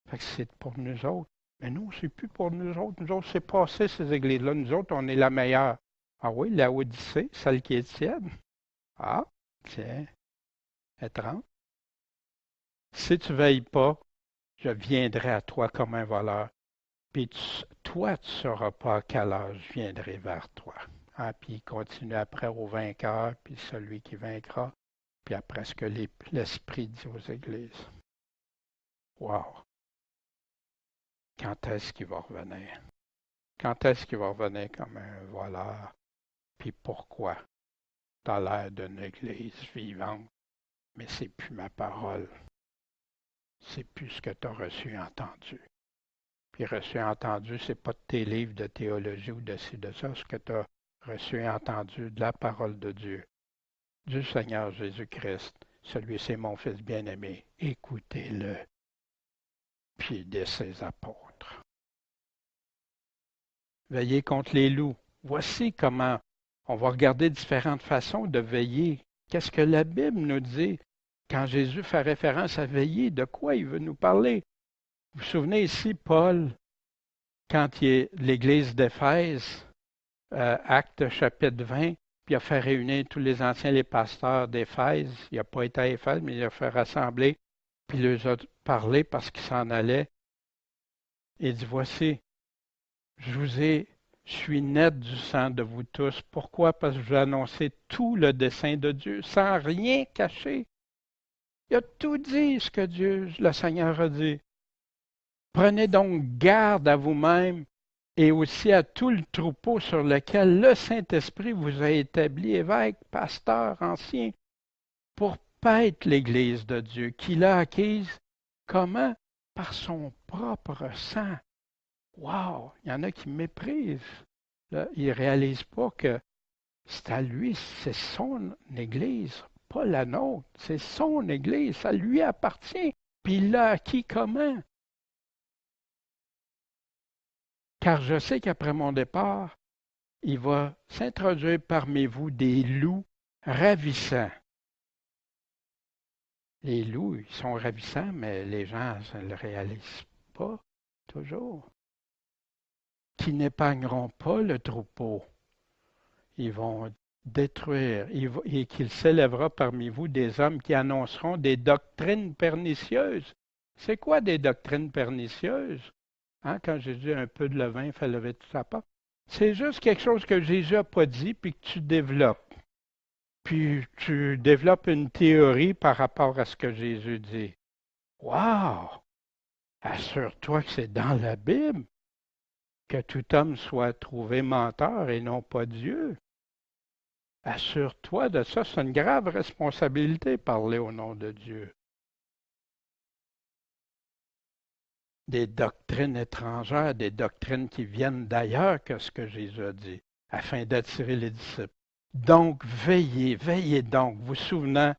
[SPEAKER 1] Fait que c'est pour nous autres. Mais nous, c'est plus pour nous autres. Nous autres, c'est passé ces églises-là. Nous autres, on est la meilleure. Ah oui, la Odyssée, celle qui est tiède. Ah, tiens, étrange. Si tu veilles pas, je viendrai à toi comme un voleur. Puis toi, tu ne sauras pas à quelle heure je viendrai vers toi. Ah, puis il continue après au vainqueur, puis celui qui vaincra, puis après ce que l'Esprit dit aux églises. Wow! Quand est-ce qu'il va revenir? Quand est-ce qu'il va revenir comme un voleur? Puis pourquoi? Dans l'air d'une église vivante, mais c'est plus ma parole. C'est plus ce que tu as reçu et entendu. Puis reçu et entendu, c'est pas de tes livres de théologie ou de ci, de ça, ce que tu as reçu et entendu de la parole de Dieu, du Seigneur Jésus-Christ. Celui-ci c'est mon Fils bien-aimé. Écoutez-le. Puis de ses apôtres. Veillez contre les loups. Voici comment on va regarder différentes façons de veiller. Qu'est-ce que la Bible nous dit quand Jésus fait référence à veiller? De quoi il veut nous parler? Vous vous souvenez ici, Paul, quand il est l'église d'Éphèse, Actes chapitre 20, puis il a fait réunir tous les anciens, les pasteurs d'Éphèse. Il n'a pas été à Éphèse, mais il a fait rassembler, puis il leur a parlé parce qu'il s'en allait. Il dit, voici, je suis net du sang de vous tous. Pourquoi? Parce que je vous ai annoncé tout le dessein de Dieu, sans rien cacher. Il a tout dit ce que Dieu, le Seigneur a dit. Prenez donc garde à vous-même et aussi à tout le troupeau sur lequel le Saint-Esprit vous a établi évêque, pasteur, ancien, pour paître l'Église de Dieu, qu'il a acquise. Comment? Par son propre sang. Wow! Il y en a qui méprisent. Là, ils ne réalisent pas que c'est à lui, c'est son Église, pas la nôtre. C'est son Église, ça lui appartient. Puis il l'a acquis comment? Car je sais qu'après mon départ, il va s'introduire parmi vous des loups ravissants. Les loups, ils sont ravissants, mais les gens ne le réalisent pas toujours. Qui n'épargneront pas le troupeau. Ils vont détruire, et qu'il s'élèvera parmi vous des hommes qui annonceront des doctrines pernicieuses. C'est quoi des doctrines pernicieuses? Hein, quand Jésus a un peu de levain, il fait lever tout sa part. C'est juste quelque chose que Jésus n'a pas dit, puis que tu développes. Puis tu développes une théorie par rapport à ce que Jésus dit. Wow! Assure-toi que c'est dans la Bible que tout homme soit trouvé menteur et non pas Dieu. Assure-toi de ça, c'est une grave responsabilité, parler au nom de Dieu. Des doctrines étrangères, des doctrines qui viennent d'ailleurs que ce que Jésus a dit, afin d'attirer les disciples. Donc, veillez, veillez donc, vous souvenant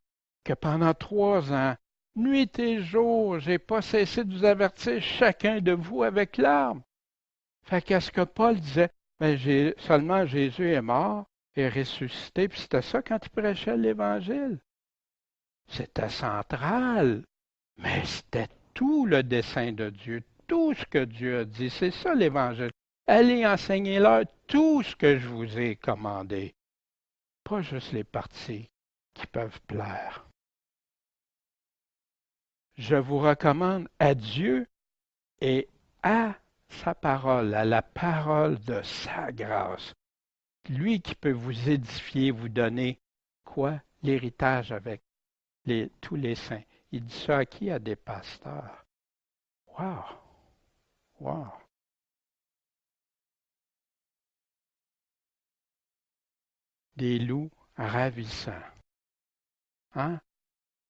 [SPEAKER 1] que pendant 3 ans, nuit et jour, j'ai pas cessé de vous avertir chacun de vous avec larmes. Fait qu'est-ce que Paul disait? Ben, seulement Jésus est mort et ressuscité, puis c'était ça quand il prêchait l'Évangile. C'était central, mais c'était tout le dessein de Dieu, tout ce que Dieu a dit. C'est ça l'Évangile. Allez enseigner-leur tout ce que je vous ai commandé, pas juste les parties qui peuvent plaire. Je vous recommande à Dieu et à sa parole, à la parole de sa grâce. Lui qui peut vous édifier, vous donner quoi? L'héritage avec tous les saints. Il dit ça à qui? À des pasteurs. Wow! Wow! Des loups ravissants. Hein?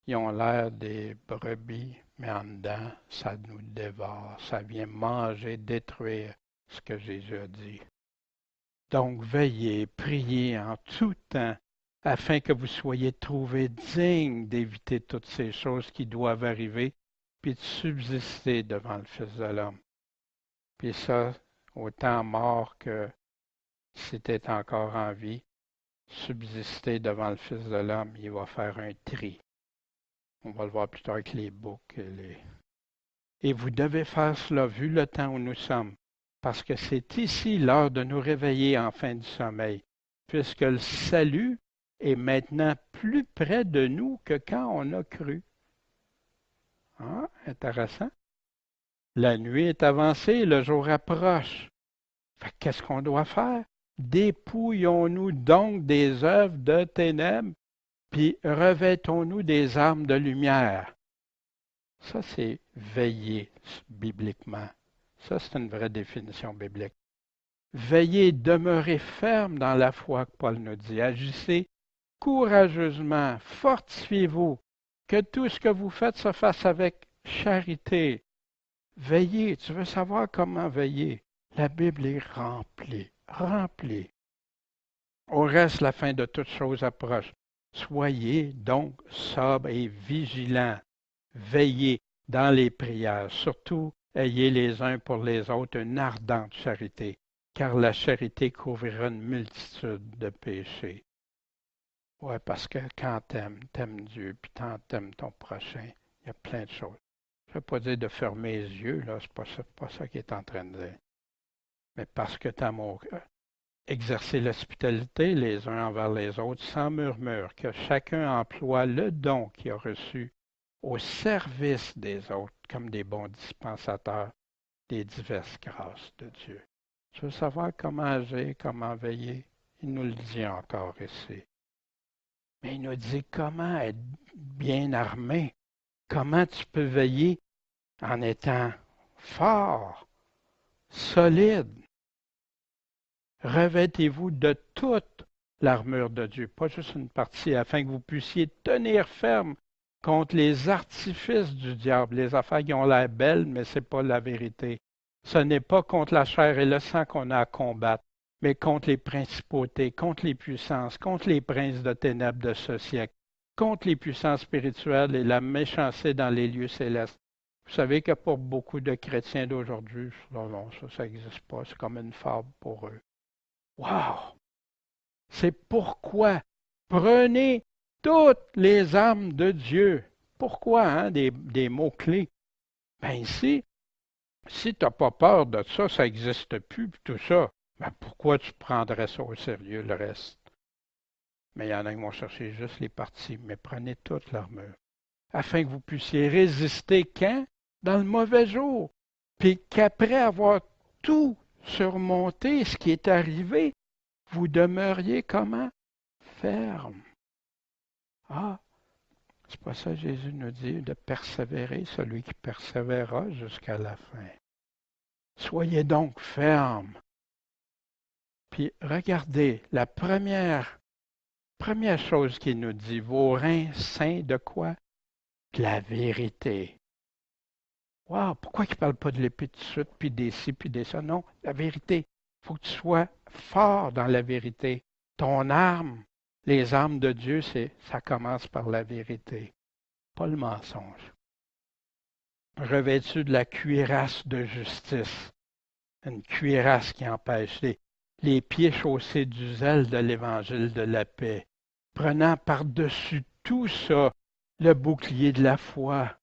[SPEAKER 1] Ils ont l'air des brebis, mais en dedans, ça nous dévore. Ça vient manger, détruire ce que Jésus a dit. Donc, veillez, priez en tout temps, afin que vous soyez trouvés dignes d'éviter toutes ces choses qui doivent arriver, puis de subsister devant le Fils de l'homme. Puis ça, autant mort que si tu es encore en vie, subsister devant le Fils de l'homme, il va faire un tri. On va le voir plus tard avec les boucs. Et vous devez faire cela vu le temps où nous sommes, parce que c'est ici l'heure de nous réveiller en fin du sommeil, puisque le salut est maintenant plus près de nous que quand on a cru. Ah, intéressant. La nuit est avancée, le jour approche. Qu'est-ce qu'on doit faire? Dépouillons-nous donc des œuvres de ténèbres, puis revêtons-nous des armes de lumière. Ça, c'est veiller bibliquement. Ça, c'est une vraie définition biblique. Veillez, demeurez ferme dans la foi que Paul nous dit. Agissez courageusement, fortifiez-vous, que tout ce que vous faites se fasse avec charité. Veillez, tu veux savoir comment veiller? La Bible est remplie, remplie. Au reste, la fin de toutes choses approche. Soyez donc sobres et vigilants. Veillez dans les prières. Surtout, ayez les uns pour les autres une ardente charité, car la charité couvrira une multitude de péchés. Ouais, parce que quand t'aimes Dieu, puis t'aimes ton prochain, il y a plein de choses. Je ne veux pas dire de fermer les yeux, là, c'est pas ça qu'il est en train de dire. Mais parce que t'aimes exercer l'hospitalité les uns envers les autres sans murmure, que chacun emploie le don qu'il a reçu au service des autres comme des bons dispensateurs des diverses grâces de Dieu. Tu veux savoir comment agir, comment veiller? Il nous le dit encore ici. Mais il nous dit comment être bien armé, comment tu peux veiller en étant fort, solide. Revêtez-vous de toute l'armure de Dieu, pas juste une partie, afin que vous puissiez tenir ferme contre les artifices du diable, les affaires qui ont l'air belles, mais ce n'est pas la vérité. Ce n'est pas contre la chair et le sang qu'on a à combattre, mais contre les principautés, contre les puissances, contre les princes de ténèbres de ce siècle, contre les puissances spirituelles et la méchanceté dans les lieux célestes. Vous savez que pour beaucoup de chrétiens d'aujourd'hui, non, ça n'existe pas, c'est comme une fable pour eux. Wow! C'est pourquoi prenez toutes les armes de Dieu. Pourquoi, hein, des mots-clés? Ben ici, si tu n'as pas peur de ça, ça n'existe plus, tout ça, ben pourquoi tu prendrais ça au sérieux, le reste? Mais il y en a qui vont chercher juste les parties, mais prenez toute l'armure, afin que vous puissiez résister quand? Dans le mauvais jour. Puis qu'après avoir tout surmonté, ce qui est arrivé, vous demeuriez comment? Ferme. Ah, c'est pas ça que Jésus nous dit de persévérer, celui qui persévérera jusqu'à la fin. Soyez donc fermes. Puis regardez, la première Première chose qu'il nous dit, vos reins saints de quoi? De la vérité. Wow, pourquoi il ne parle pas de l'épée tout de suite, puis des ci, puis des ça? Non, la vérité. Il faut que tu sois fort dans la vérité. Ton arme, les armes de Dieu, ça commence par la vérité, pas le mensonge. Revêtu de la cuirasse de justice, une cuirasse qui empêche les pieds chaussés du zèle de l'évangile de la paix, prenant par-dessus tout ça le bouclier de la foi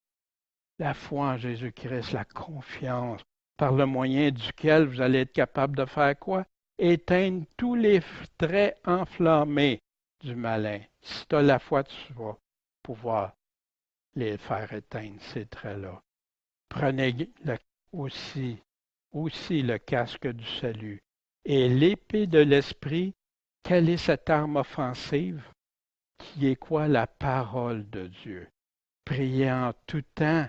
[SPEAKER 1] en Jésus-Christ, la confiance, par le moyen duquel vous allez être capable de faire quoi? Éteindre tous les traits enflammés du malin. Si tu as la foi, tu vas pouvoir les faire éteindre, ces traits-là. Prenez aussi le casque du salut. Et l'épée de l'esprit, quelle est cette arme offensive? Qui est quoi? La parole de Dieu. Priez en tout temps.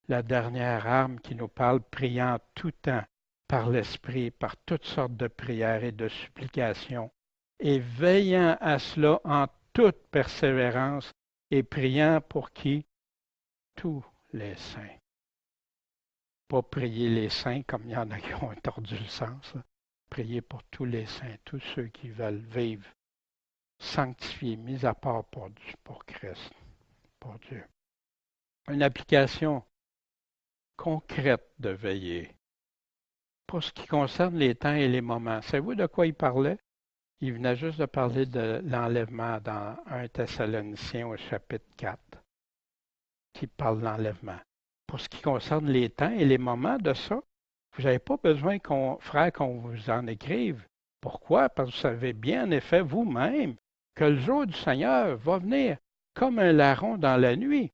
[SPEAKER 1] La dernière arme qui nous parle, priant tout temps par l'Esprit, par toutes sortes de prières et de supplications, et veillant à cela en toute persévérance, et priant pour qui? Tous les saints. Pas prier les saints comme il y en a qui ont tordu le sens. Là. Prier pour tous les saints, tous ceux qui veulent vivre sanctifiés, mis à part pour Christ, pour Dieu. Une application concrète de veiller. Pour ce qui concerne les temps et les moments, savez-vous de quoi il parlait? Il venait juste de parler de l'enlèvement dans 1 Thessaloniciens au chapitre 4, qui parle de l'enlèvement. Pour ce qui concerne les temps et les moments de ça, vous n'avez pas besoin, frère, qu'on vous en écrive. Pourquoi? Parce que vous savez bien, en effet, vous-même, que le jour du Seigneur va venir comme un larron dans la nuit.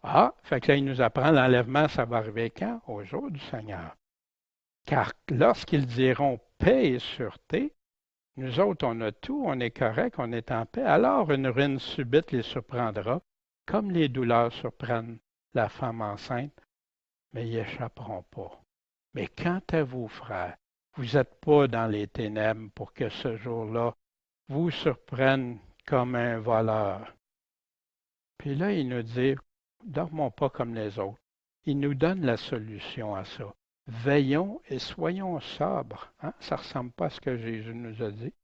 [SPEAKER 1] Ah, fait que là, il nous apprend l'enlèvement, ça va arriver quand? Au jour du Seigneur. Car lorsqu'ils diront paix et sûreté, nous autres, on a tout, on est correct, on est en paix, alors une ruine subite les surprendra, comme les douleurs surprennent la femme enceinte, mais ils n'y échapperont pas. Mais quant à vous, frères, vous n'êtes pas dans les ténèbres pour que ce jour-là vous surprenne comme un voleur. Puis là, il nous dit, dormons pas comme les autres. Il nous donne la solution à ça. Veillons et soyons sobres. Hein? Ça ne ressemble pas à ce que Jésus nous a dit.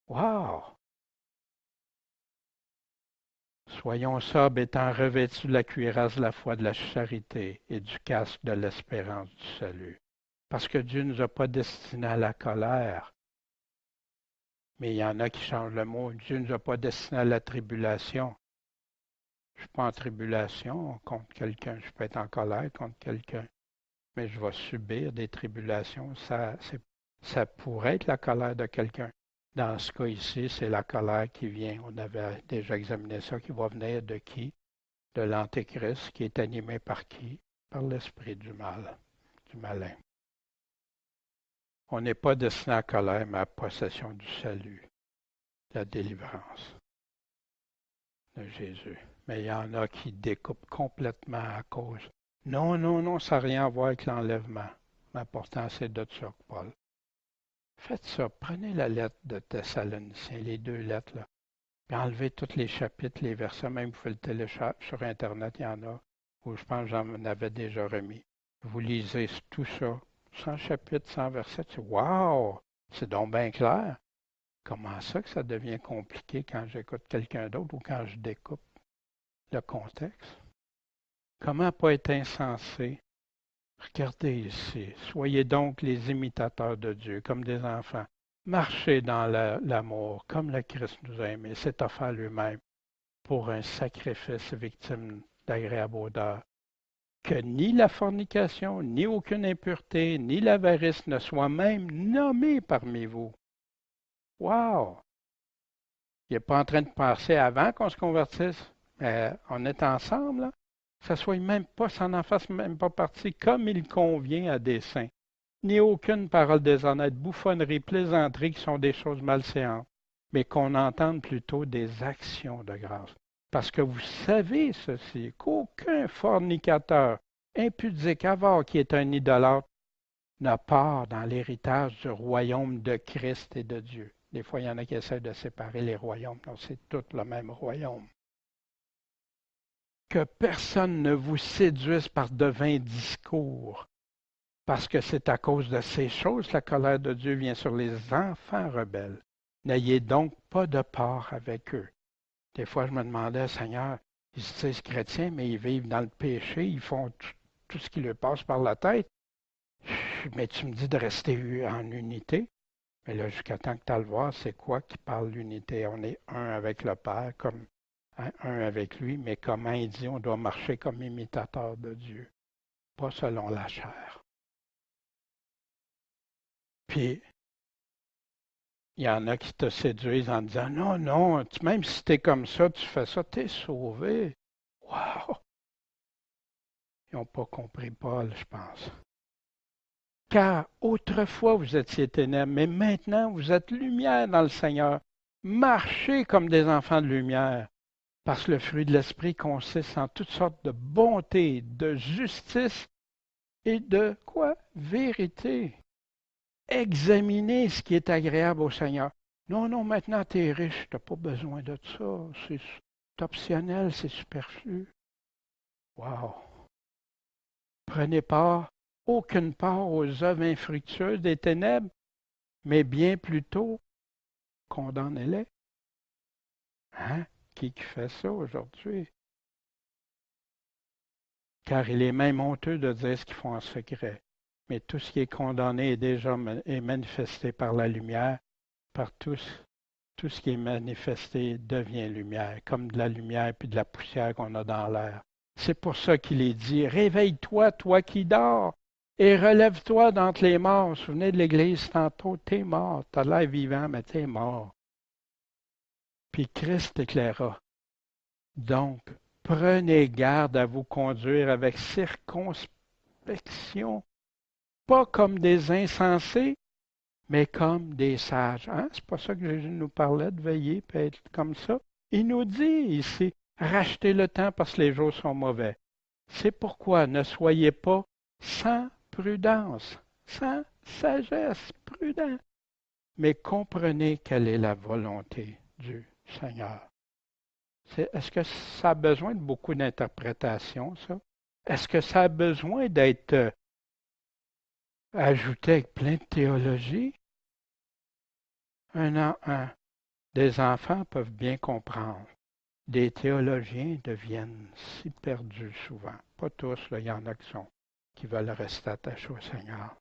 [SPEAKER 1] Wow! Soyons sobres étant revêtus de la cuirasse de la foi de la charité et du casque de l'espérance du salut. Parce que Dieu ne nous a pas destinés à la colère. Mais il y en a qui changent le mot. Dieu ne nous a pas destinés à la tribulation. Je ne suis pas en tribulation contre quelqu'un. Je peux être en colère contre quelqu'un. Mais je vais subir des tribulations. Ça pourrait être la colère de quelqu'un. Dans ce cas ici, c'est la colère qui vient. On avait déjà examiné ça, qui va venir de qui? De l'Antéchrist, qui est animé par qui? Par l'esprit du mal, du malin. On n'est pas destiné à la colère, mais à la possession du salut, la délivrance de Jésus. Mais il y en a qui découpent complètement à cause. Non, non, non, ça n'a rien à voir avec l'enlèvement. L'important, c'est de ça que Paul. Faites ça. Prenez la lettre de Thessaloniciens, les deux lettres, là. Puis enlevez tous les chapitres, les versets, même vous pouvez le télécharger sur Internet, il y en a, où je pense que j'en avais déjà remis. Vous lisez tout ça, 100 chapitres, 100 versets, wow! C'est donc bien clair. Comment ça que ça devient compliqué quand j'écoute quelqu'un d'autre ou quand je découpe le contexte? Comment pas être insensé? Regardez ici. Soyez donc les imitateurs de Dieu, comme des enfants. Marchez dans l'amour, comme le Christ nous a aimés, s'est offert lui-même pour un sacrifice victime d'agréable odeur. Que ni la fornication, ni aucune impureté, ni l'avarice ne soient même nommés parmi vous. Wow! Il n'est pas en train de penser avant qu'on se convertisse. On est ensemble, là. Que ça soit même pas, ça n'en fasse même pas partie, comme il convient à des saints. Ni aucune parole déshonnête, bouffonnerie, plaisanterie qui sont des choses malséantes, mais qu'on entende plutôt des actions de grâce. Parce que vous savez ceci, qu'aucun fornicateur, impudique, avare qui est un idolâtre, n'a part dans l'héritage du royaume de Christ et de Dieu. Des fois, il y en a qui essaient de séparer les royaumes. Non, c'est tout le même royaume. Que personne ne vous séduise par de vains discours, parce que c'est à cause de ces choses que la colère de Dieu vient sur les enfants rebelles. N'ayez donc pas de part avec eux. Des fois, je me demandais, Seigneur, ils se disent chrétiens, mais ils vivent dans le péché, ils font tout ce qui leur passe par la tête. Mais tu me dis de rester en unité. Mais là, jusqu'à temps que tu as le voir, c'est quoi qui parle l'unité? On est un avec le Père, comme un avec lui, mais comment il dit, on doit marcher comme imitateur de Dieu, pas selon la chair. Puis, il y en a qui te séduisent en disant, non, non, même si tu es comme ça, tu fais ça, tu es sauvé. Wow! Ils n'ont pas compris Paul, je pense. Car autrefois vous étiez ténèbres, mais maintenant vous êtes lumière dans le Seigneur. Marchez comme des enfants de lumière, parce que le fruit de l'Esprit consiste en toutes sortes de bonté, de justice et de quoi? Vérité. Examinez ce qui est agréable au Seigneur. Non, non, maintenant tu es riche, tu n'as pas besoin de ça. C'est optionnel, c'est superflu. Wow! Prenez aucune part aux œuvres infructueuses des ténèbres, mais bien plutôt condamnez-les. Hein? Qui fait ça aujourd'hui? Car il est même honteux de dire ce qu'ils font en secret. Mais tout ce qui est condamné est déjà manifesté par la lumière, par tous. Tout ce qui est manifesté devient lumière, comme de la lumière puis de la poussière qu'on a dans l'air. C'est pour ça qu'il est dit, réveille-toi, toi qui dors, et relève-toi d'entre les morts. Vous vous souvenez de l'Église tantôt, t'es mort, t'as l'air vivant, mais t'es mort. Puis Christ éclaira. Donc, prenez garde à vous conduire avec circonspection, pas comme des insensés, mais comme des sages. Hein? C'est pas ça que Jésus nous parlait de veiller et être comme ça. Il nous dit ici, rachetez le temps parce que les jours sont mauvais. C'est pourquoi ne soyez pas sans prudence, sans sagesse, prudent, mais comprenez quelle est la volonté du Seigneur. Est-ce que ça a besoin de beaucoup d'interprétation, ça? Est-ce que ça a besoin d'être ajouté avec plein de théologie? Des enfants peuvent bien comprendre. Des théologiens deviennent si perdus souvent. Pas tous, là, il y en a qui veulent rester attachés au Seigneur.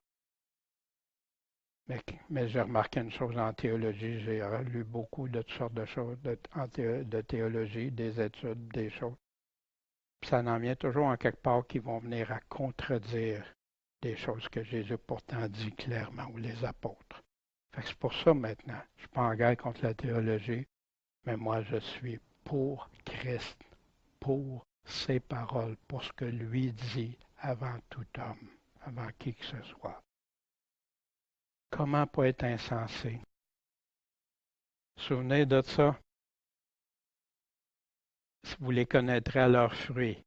[SPEAKER 1] Mais j'ai remarqué une chose en théologie, j'ai lu beaucoup de toutes sortes de choses de théologie, des études, des choses. Puis ça en vient toujours en quelque part qui vont venir à contredire des choses que Jésus pourtant dit clairement, ou les apôtres. C'est pour ça maintenant, je ne suis pas en guerre contre la théologie, mais moi je suis pour Christ, pour ses paroles, pour ce que lui dit avant tout homme, avant qui que ce soit. Comment pas être insensé? Souvenez de ça? Vous les connaîtrez à leurs fruits.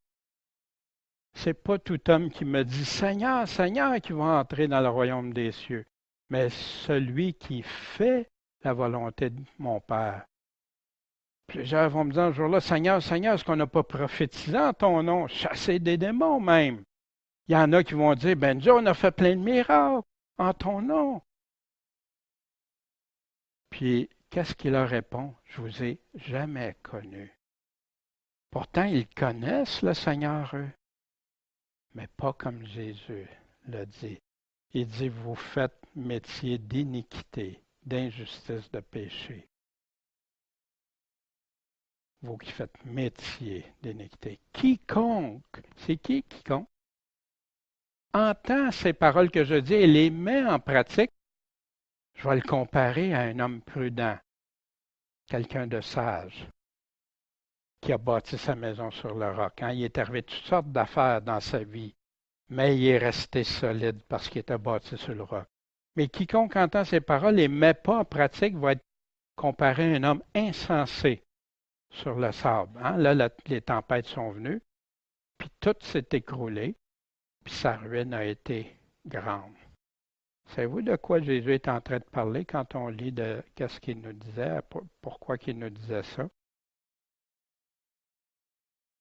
[SPEAKER 1] C'est pas tout homme qui me dit Seigneur, Seigneur qui va entrer dans le royaume des cieux, mais celui qui fait la volonté de mon Père. Plusieurs vont me dire un jour-là, Seigneur, Seigneur, est-ce qu'on n'a pas prophétisé en ton nom, chassé des démons même? Il y en a qui vont dire, ben Dieu, on a fait plein de miracles en ton nom. Puis, qu'est-ce qu'il leur répond? Je vous ai jamais connu. Pourtant, ils connaissent le Seigneur, eux, mais pas comme Jésus le dit. Il dit, vous faites métier d'iniquité, d'injustice, de péché. Vous qui faites métier d'iniquité. Quiconque, c'est qui quiconque? Entend ces paroles que je dis et les met en pratique, je vais le comparer à un homme prudent, quelqu'un de sage, qui a bâti sa maison sur le roc. Hein? Il est arrivé toutes sortes d'affaires dans sa vie, mais il est resté solide parce qu'il était bâti sur le roc. Mais quiconque entend ces paroles et ne met pas en pratique va être comparé à un homme insensé sur le sable. Hein? Là, les tempêtes sont venues, puis tout s'est écroulé, puis sa ruine a été grande. Savez-vous de quoi Jésus est en train de parler quand on lit de qu'est-ce qu'il nous disait, pourquoi qu'il nous disait ça?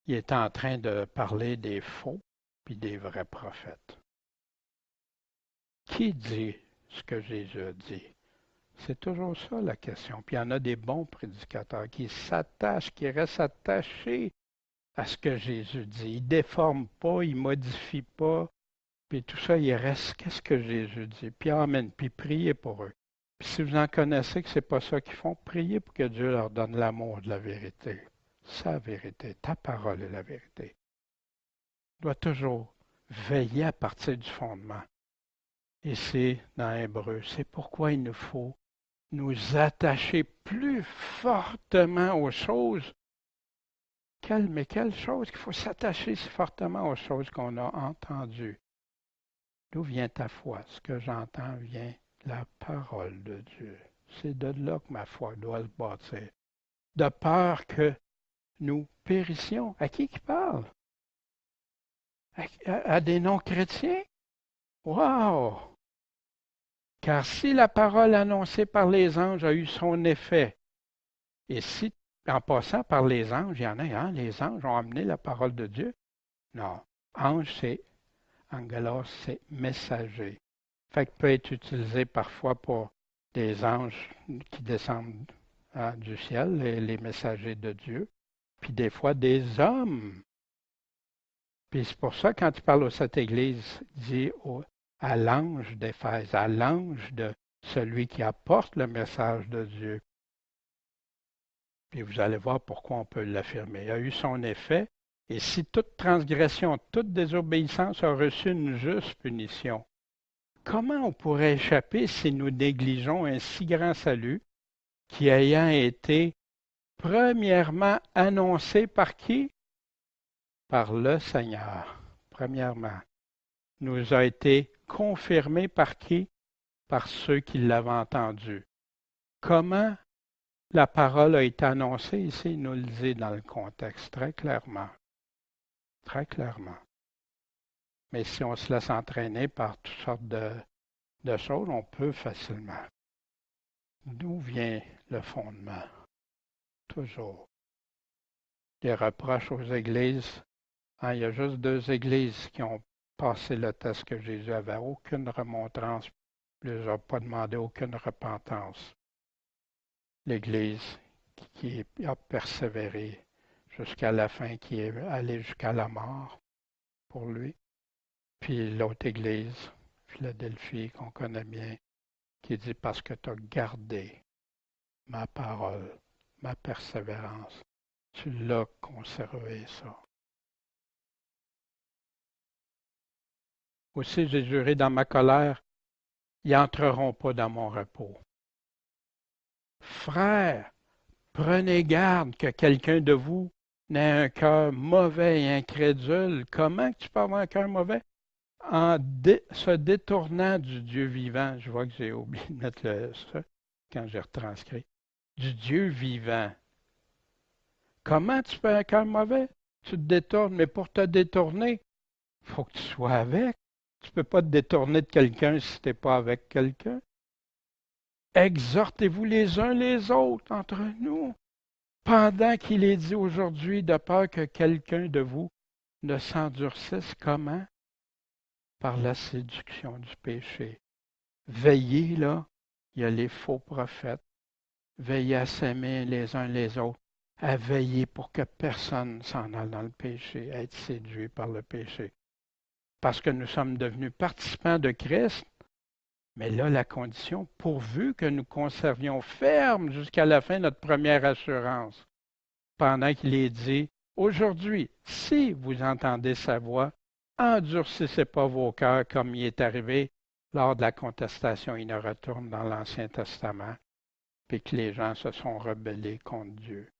[SPEAKER 1] Il est en train de parler des faux puis des vrais prophètes. Qui dit ce que Jésus a dit? C'est toujours ça la question. Puis il y en a des bons prédicateurs qui s'attachent, qui restent attachés à ce que Jésus dit. Ils ne déforment pas, ils ne modifient pas. Puis tout ça, il reste qu'est-ce que Jésus dit. Puis amen, puis priez pour eux. Puis si vous en connaissez que ce n'est pas ça qu'ils font, priez pour que Dieu leur donne l'amour de la vérité. Sa vérité, ta parole est la vérité. On doit toujours veiller à partir du fondement. Et c'est dans Hébreu, c'est pourquoi il nous faut nous attacher plus fortement aux choses. Mais quelles choses qu'il faut s'attacher si fortement aux choses qu'on a entendues. D'où vient ta foi? Ce que j'entends vient de la parole de Dieu. C'est de là que ma foi doit se bâtir. De peur que nous périssions. À qui parle? À des non-chrétiens? Wow! Car si la parole annoncée par les anges a eu son effet, et si, en passant par les anges, il y en a, hein, les anges ont amené la parole de Dieu? Non. Ange, c'est angelos, c'est messager. Fait que peut être utilisé parfois pour des anges qui descendent du ciel, les messagers de Dieu, puis des fois des hommes. Puis c'est pour ça, quand il parle à cette église, il dit à l'ange d'Éphèse, à l'ange de celui qui apporte le message de Dieu. Puis vous allez voir pourquoi on peut l'affirmer. Il a eu son effet, et si toute transgression, toute désobéissance a reçu une juste punition, comment on pourrait échapper si nous négligeons un si grand salut qui ayant été premièrement annoncé par qui? Par le Seigneur, premièrement. Nous a été confirmé par qui? Par ceux qui l'avaient entendu. Comment la parole a été annoncée ici? Il nous le dit dans le contexte très clairement. Très clairement. Mais si on se laisse entraîner par toutes sortes de choses, on peut facilement. D'où vient le fondement? Toujours. Les reproches aux églises. Hein, il y a juste 2 églises qui ont passé le test que Jésus avait. Aucune remontrance. Il ne leur a pas demandé aucune repentance. L'Église qui a persévéré jusqu'à la fin, qui est allée jusqu'à la mort pour lui. Puis l'autre Église, Philadelphie, qu'on connaît bien, qui dit parce que tu as gardé ma parole, ma persévérance, tu l'as conservé ça. Aussi, j'ai juré dans ma colère, ils n'entreront pas dans mon repos. Frères, prenez garde que quelqu'un de vous n'ait un cœur mauvais et incrédule. Comment tu peux avoir un cœur mauvais? En se détournant du Dieu vivant. Je vois que j'ai oublié de mettre ça quand j'ai retranscrit. Du Dieu vivant. Comment tu peux avoir un cœur mauvais? Tu te détournes, mais pour te détourner, il faut que tu sois avec. Tu ne peux pas te détourner de quelqu'un si tu n'es pas avec quelqu'un. Exhortez-vous les uns les autres entre nous, pendant qu'il est dit aujourd'hui, de peur que quelqu'un de vous ne s'endurcisse. Comment? Par la séduction du péché. Veillez là, il y a les faux prophètes. Veillez à s'aimer les uns les autres, à veiller pour que personne ne s'en aille dans le péché, à être séduit par le péché. Parce que nous sommes devenus participants de Christ, mais là, la condition, pourvu que nous conservions ferme jusqu'à la fin notre première assurance, pendant qu'il est dit, aujourd'hui, si vous entendez sa voix, endurcissez pas vos cœurs comme il est arrivé lors de la contestation retourne dans l'Ancien Testament, puis que les gens se sont rebellés contre Dieu.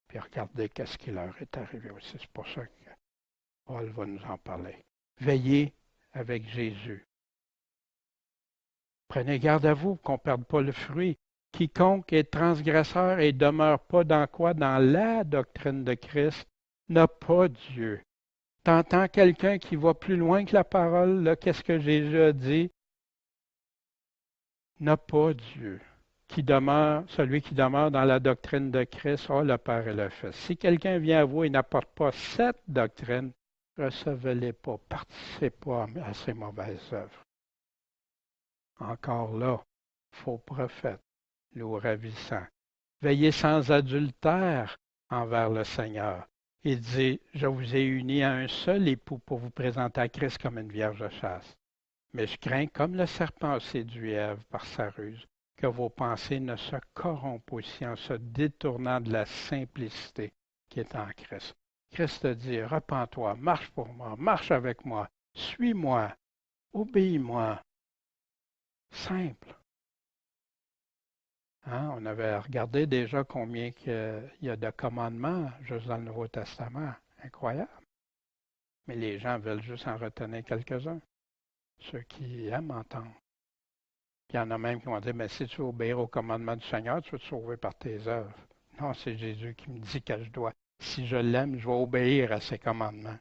[SPEAKER 1] Puis regardez qu'est-ce qui leur est arrivé aussi. C'est pour ça que Paul va nous en parler. Veillez avec Jésus. Prenez garde à vous qu'on ne perde pas le fruit. Quiconque est transgresseur et demeure pas dans quoi? Dans la doctrine de Christ, n'a pas Dieu. T'entends quelqu'un qui va plus loin que la parole, là, qu'est-ce que Jésus a dit? n'a pas Dieu. Celui qui demeure dans la doctrine de Christ a le Père et le Fils. Si quelqu'un vient à vous et n'apporte pas cette doctrine, recevez-les pas, participez pas à ces mauvaises œuvres. Encore là, faux prophète, loup ravissant. Veillez sans adultère envers le Seigneur. Il dit, je vous ai unis à un seul époux pour vous présenter à Christ comme une vierge chaste. Mais je crains, comme le serpent a séduit Ève par sa ruse, que vos pensées ne se corrompent aussi en se détournant de la simplicité qui est en Christ. Christ te dit, repens-toi, marche pour moi, marche avec moi, suis-moi, obéis-moi. Simple. Hein? On avait regardé déjà combien il y a de commandements juste dans le Nouveau Testament. Incroyable. Mais les gens veulent juste en retenir quelques-uns. Ceux qui aiment entendre. Il y en a même qui vont dire, mais si tu veux obéir au commandement du Seigneur, tu vas te sauver par tes œuvres. Non, c'est Jésus qui me dit que je dois. Si je l'aime, je vais obéir à ses commandements.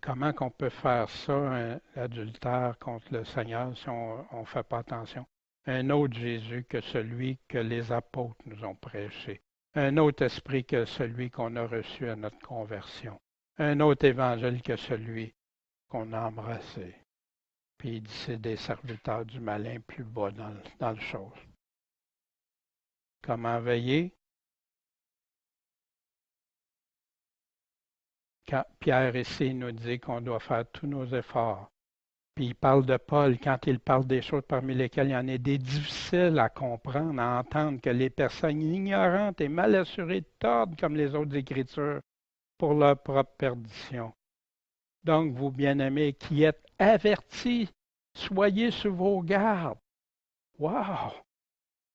[SPEAKER 1] Comment qu'on peut faire ça, un adultère contre le Seigneur, si on ne fait pas attention? Un autre Jésus que celui que les apôtres nous ont prêché. Un autre esprit que celui qu'on a reçu à notre conversion. Un autre évangile que celui qu'on a embrassé. Puis il dit, c'est des serviteurs du malin plus bas dans le chose. Comment veiller? Quand Pierre ici nous dit qu'on doit faire tous nos efforts. Puis il parle de Paul, quand il parle des choses parmi lesquelles il y en a des difficiles à comprendre, à entendre, que les personnes ignorantes et mal assurées tordent comme les autres Écritures pour leur propre perdition. Donc, vous bien-aimés qui êtes avertis, soyez sur vos gardes. Wow!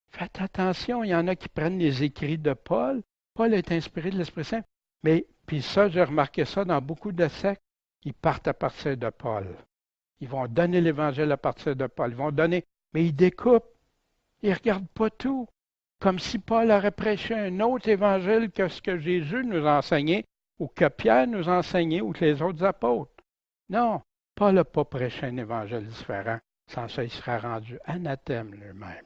[SPEAKER 1] Faites attention, il y en a qui prennent les écrits de Paul. Paul est inspiré de l'Esprit Saint. Mais, puis ça, j'ai remarqué ça dans beaucoup de sectes, ils partent à partir de Paul. Ils vont donner l'Évangile à partir de Paul. Ils vont donner, mais ils découpent. Ils ne regardent pas tout. Comme si Paul aurait prêché un autre Évangile que ce que Jésus nous a enseigné, ou que Pierre nous a enseigné, ou que les autres apôtres. Non, Paul n'a pas prêché un Évangile différent. Sans ça, il serait rendu anathème lui-même.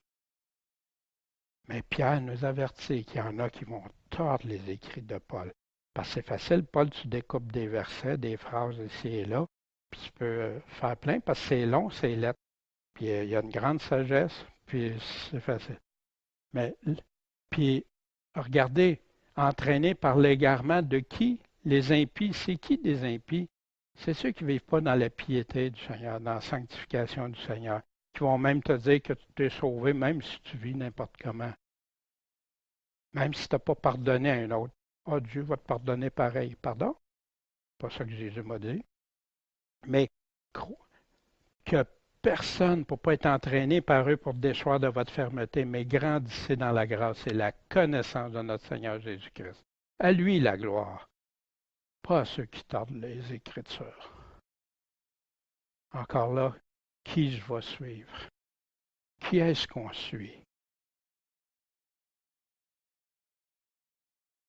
[SPEAKER 1] Mais Pierre nous avertit qu'il y en a qui vont tordre les écrits de Paul. Parce que c'est facile, Paul, tu découpes des versets, des phrases ici et là, puis tu peux faire plein parce que c'est long, c'est lettre. Puis il y a une grande sagesse, puis c'est facile. Mais, puis, regardez, entraîné par l'égarement de qui? Les impies. C'est qui des impies? C'est ceux qui ne vivent pas dans la piété du Seigneur, dans la sanctification du Seigneur, qui vont même te dire que tu t'es sauvé, même si tu vis n'importe comment. Même si tu n'as pas pardonné à un autre. Ah, Dieu va te pardonner pareil. Pardon? Pas ça que Jésus m'a dit. Mais que personne ne peut pas être entraîné par eux pour déchoir de votre fermeté, mais grandissez dans la grâce et la connaissance de notre Seigneur Jésus-Christ. À lui la gloire, pas à ceux qui tordent les Écritures. Encore là, qui je vais suivre? Qui est-ce qu'on suit?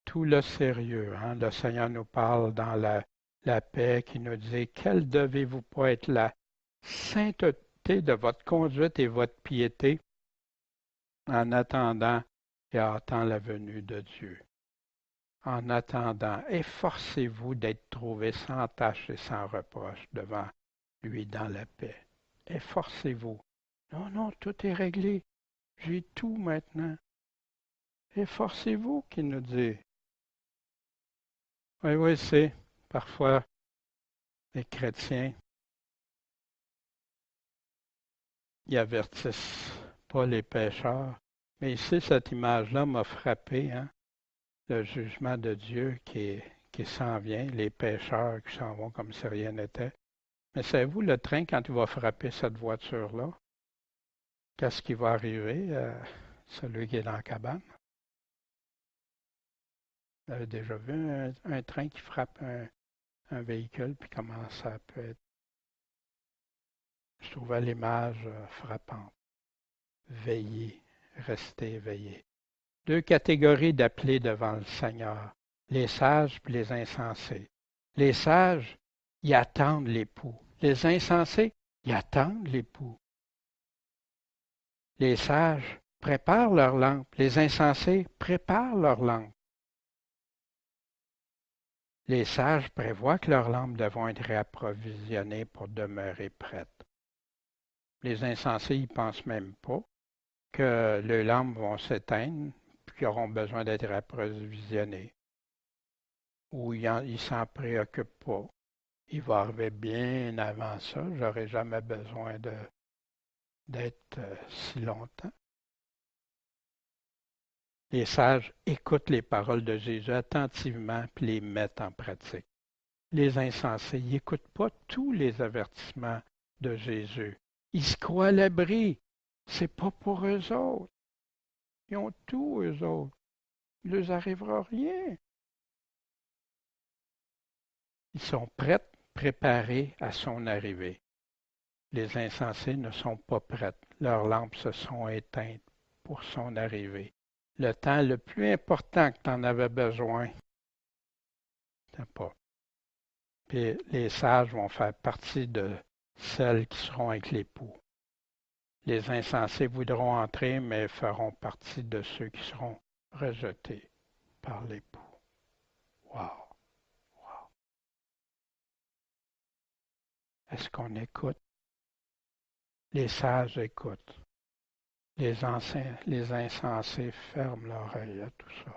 [SPEAKER 1] Tout le sérieux, hein? Le Seigneur nous parle dans la paix qui nous dit, quelle devez-vous pas être la sainteté de votre conduite et votre piété en attendant et hâtant la venue de Dieu. En attendant, efforcez-vous d'être trouvés sans tache et sans reproche devant lui dans la paix. Efforcez-vous. Non, non, tout est réglé. J'ai tout maintenant. Efforcez-vous, qu'il nous dit. Oui, oui, c'est parfois les chrétiens, ils avertissent pas les pécheurs. Mais ici, cette image-là m'a frappé, hein? Le jugement de Dieu qui s'en vient, les pécheurs qui s'en vont comme si rien n'était. Mais savez-vous, le train, quand il va frapper cette voiture-là, qu'est-ce qui va arriver à celui qui est dans la cabane? Vous avez déjà vu un train qui frappe un véhicule, puis comment ça peut être? Je trouvais l'image frappante. Veillez, restez éveillés. Deux catégories d'appelés devant le Seigneur, les sages et les insensés. Les sages, ils attendent l'époux. Les insensés, Ils attendent l'époux. Les sages préparent leur lampe. Les insensés préparent leur lampe. Les sages prévoient que leurs lampes devront être réapprovisionnées pour demeurer prêtes. Les insensés n'y pensent même pas que les lampes vont s'éteindre et qu'ils auront besoin d'être réapprovisionnées. Ou ils ne s'en préoccupent pas. Il va arriver bien avant ça. Je n'aurai jamais besoin d'être si longtemps. Les sages écoutent les paroles de Jésus attentivement puis les mettent en pratique. Les insensés n'écoutent pas tous les avertissements de Jésus. Ils se croient à l'abri. C'est pas pour eux autres. Ils ont tout, eux autres. Il ne leur arrivera rien. Ils sont prêts, préparés à son arrivée. Les insensés ne sont pas prêts. Leurs lampes se sont éteintes pour son arrivée. Le temps le plus important que tu en avais besoin, t'as pas. Puis les sages vont faire partie de celles qui seront avec l'époux. Les insensés voudront entrer, mais feront partie de ceux qui seront rejetés par l'époux. Wow! Wow! Est-ce qu'on écoute? Les sages écoutent. Les insensés ferment l'oreille à tout ça.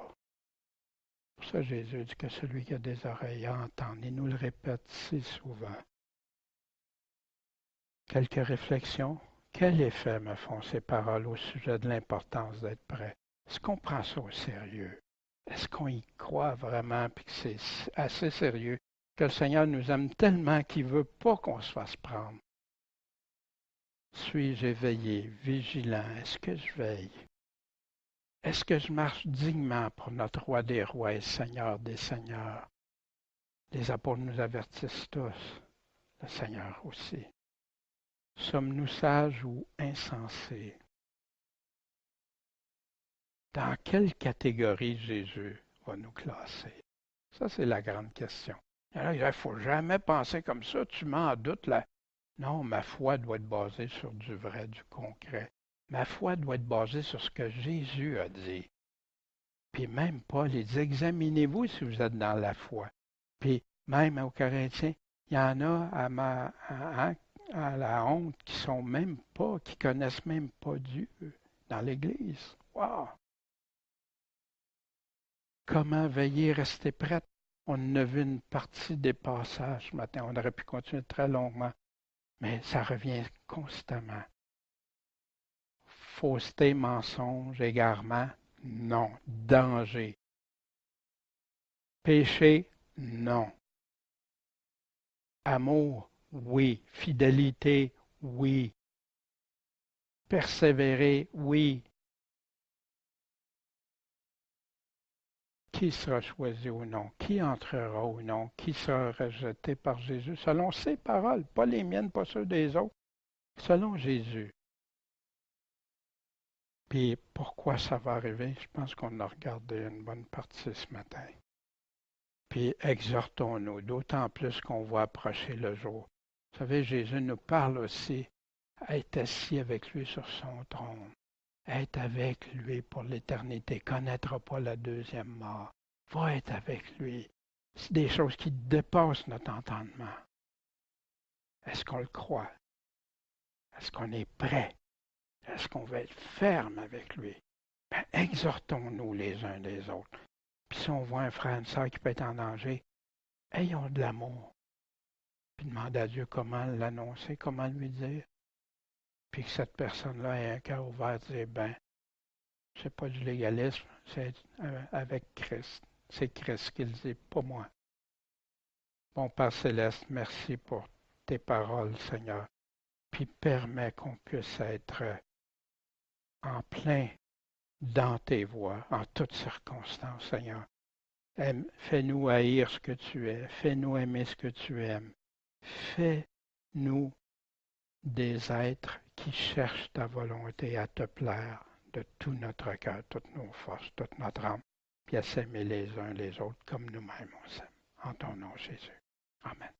[SPEAKER 1] Pour ça, Jésus dit que celui qui a des oreilles à entendre, il nous le répète si souvent. Quelques réflexions. Quel effet me font ces paroles au sujet de l'importance d'être prêt? Est-ce qu'on prend ça au sérieux? Est-ce qu'on y croit vraiment et que c'est assez sérieux que le Seigneur nous aime tellement qu'il ne veut pas qu'on se fasse prendre? Suis-je éveillé, vigilant? Est-ce que je veille? Est-ce que je marche dignement pour notre roi des rois et Seigneur des seigneurs? Les apôtres nous avertissent tous, le Seigneur aussi. Sommes-nous sages ou insensés? Dans quelle catégorie Jésus va nous classer? Ça, c'est la grande question. Il ne faut jamais penser comme ça, tu m'en doutes là. Non, ma foi doit être basée sur du vrai, du concret. Ma foi doit être basée sur ce que Jésus a dit. Puis même Paul, il dit, examinez-vous si vous êtes dans la foi. Puis même aux Corinthiens, il y en a à la honte qui sont même pas, qui connaissent même pas Dieu dans l'Église. Wow! Comment veiller, rester prête? On a vu une partie des passages ce matin. On aurait pu continuer très longuement, mais ça revient constamment. Fausseté, mensonge, égarement, non. Danger. Péché, non. Amour, oui. Fidélité, oui. Persévérer, oui. Qui sera choisi ou non? Qui entrera ou non? Qui sera rejeté par Jésus? Selon ses paroles, pas les miennes, pas ceux des autres. Selon Jésus. Puis pourquoi ça va arriver? Je pense qu'on a regardé une bonne partie ce matin. Puis exhortons-nous, d'autant plus qu'on voit approcher le jour. Vous savez, Jésus nous parle aussi à être assis avec lui sur son trône, être avec lui pour l'éternité, connaîtra pas la deuxième mort, va être avec lui. C'est des choses qui dépassent notre entendement. Est-ce qu'on le croit? Est-ce qu'on est prêt? Est-ce qu'on va être ferme avec lui? Ben, exhortons-nous les uns les autres. Puis si on voit un frère, une sœur qui peut être en danger, ayons de l'amour. Puis demandez à Dieu comment l'annoncer, comment lui dire. Puis que cette personne-là ait un cœur ouvert, dire, ben, c'est pas du légalisme, c'est avec Christ. C'est Christ qui le dit, pas moi. Bon Père Céleste, merci pour tes paroles, Seigneur. Puis permets qu'on puisse être en plein dans tes voies, en toutes circonstances, Seigneur. Fais-nous haïr ce que tu es. Fais-nous aimer ce que tu aimes. Fais-nous des êtres qui cherchent ta volonté à te plaire de tout notre cœur, toutes nos forces, toute notre âme, puis à s'aimer les uns les autres comme nous-mêmes on s'aime. En ton nom, Jésus. Amen.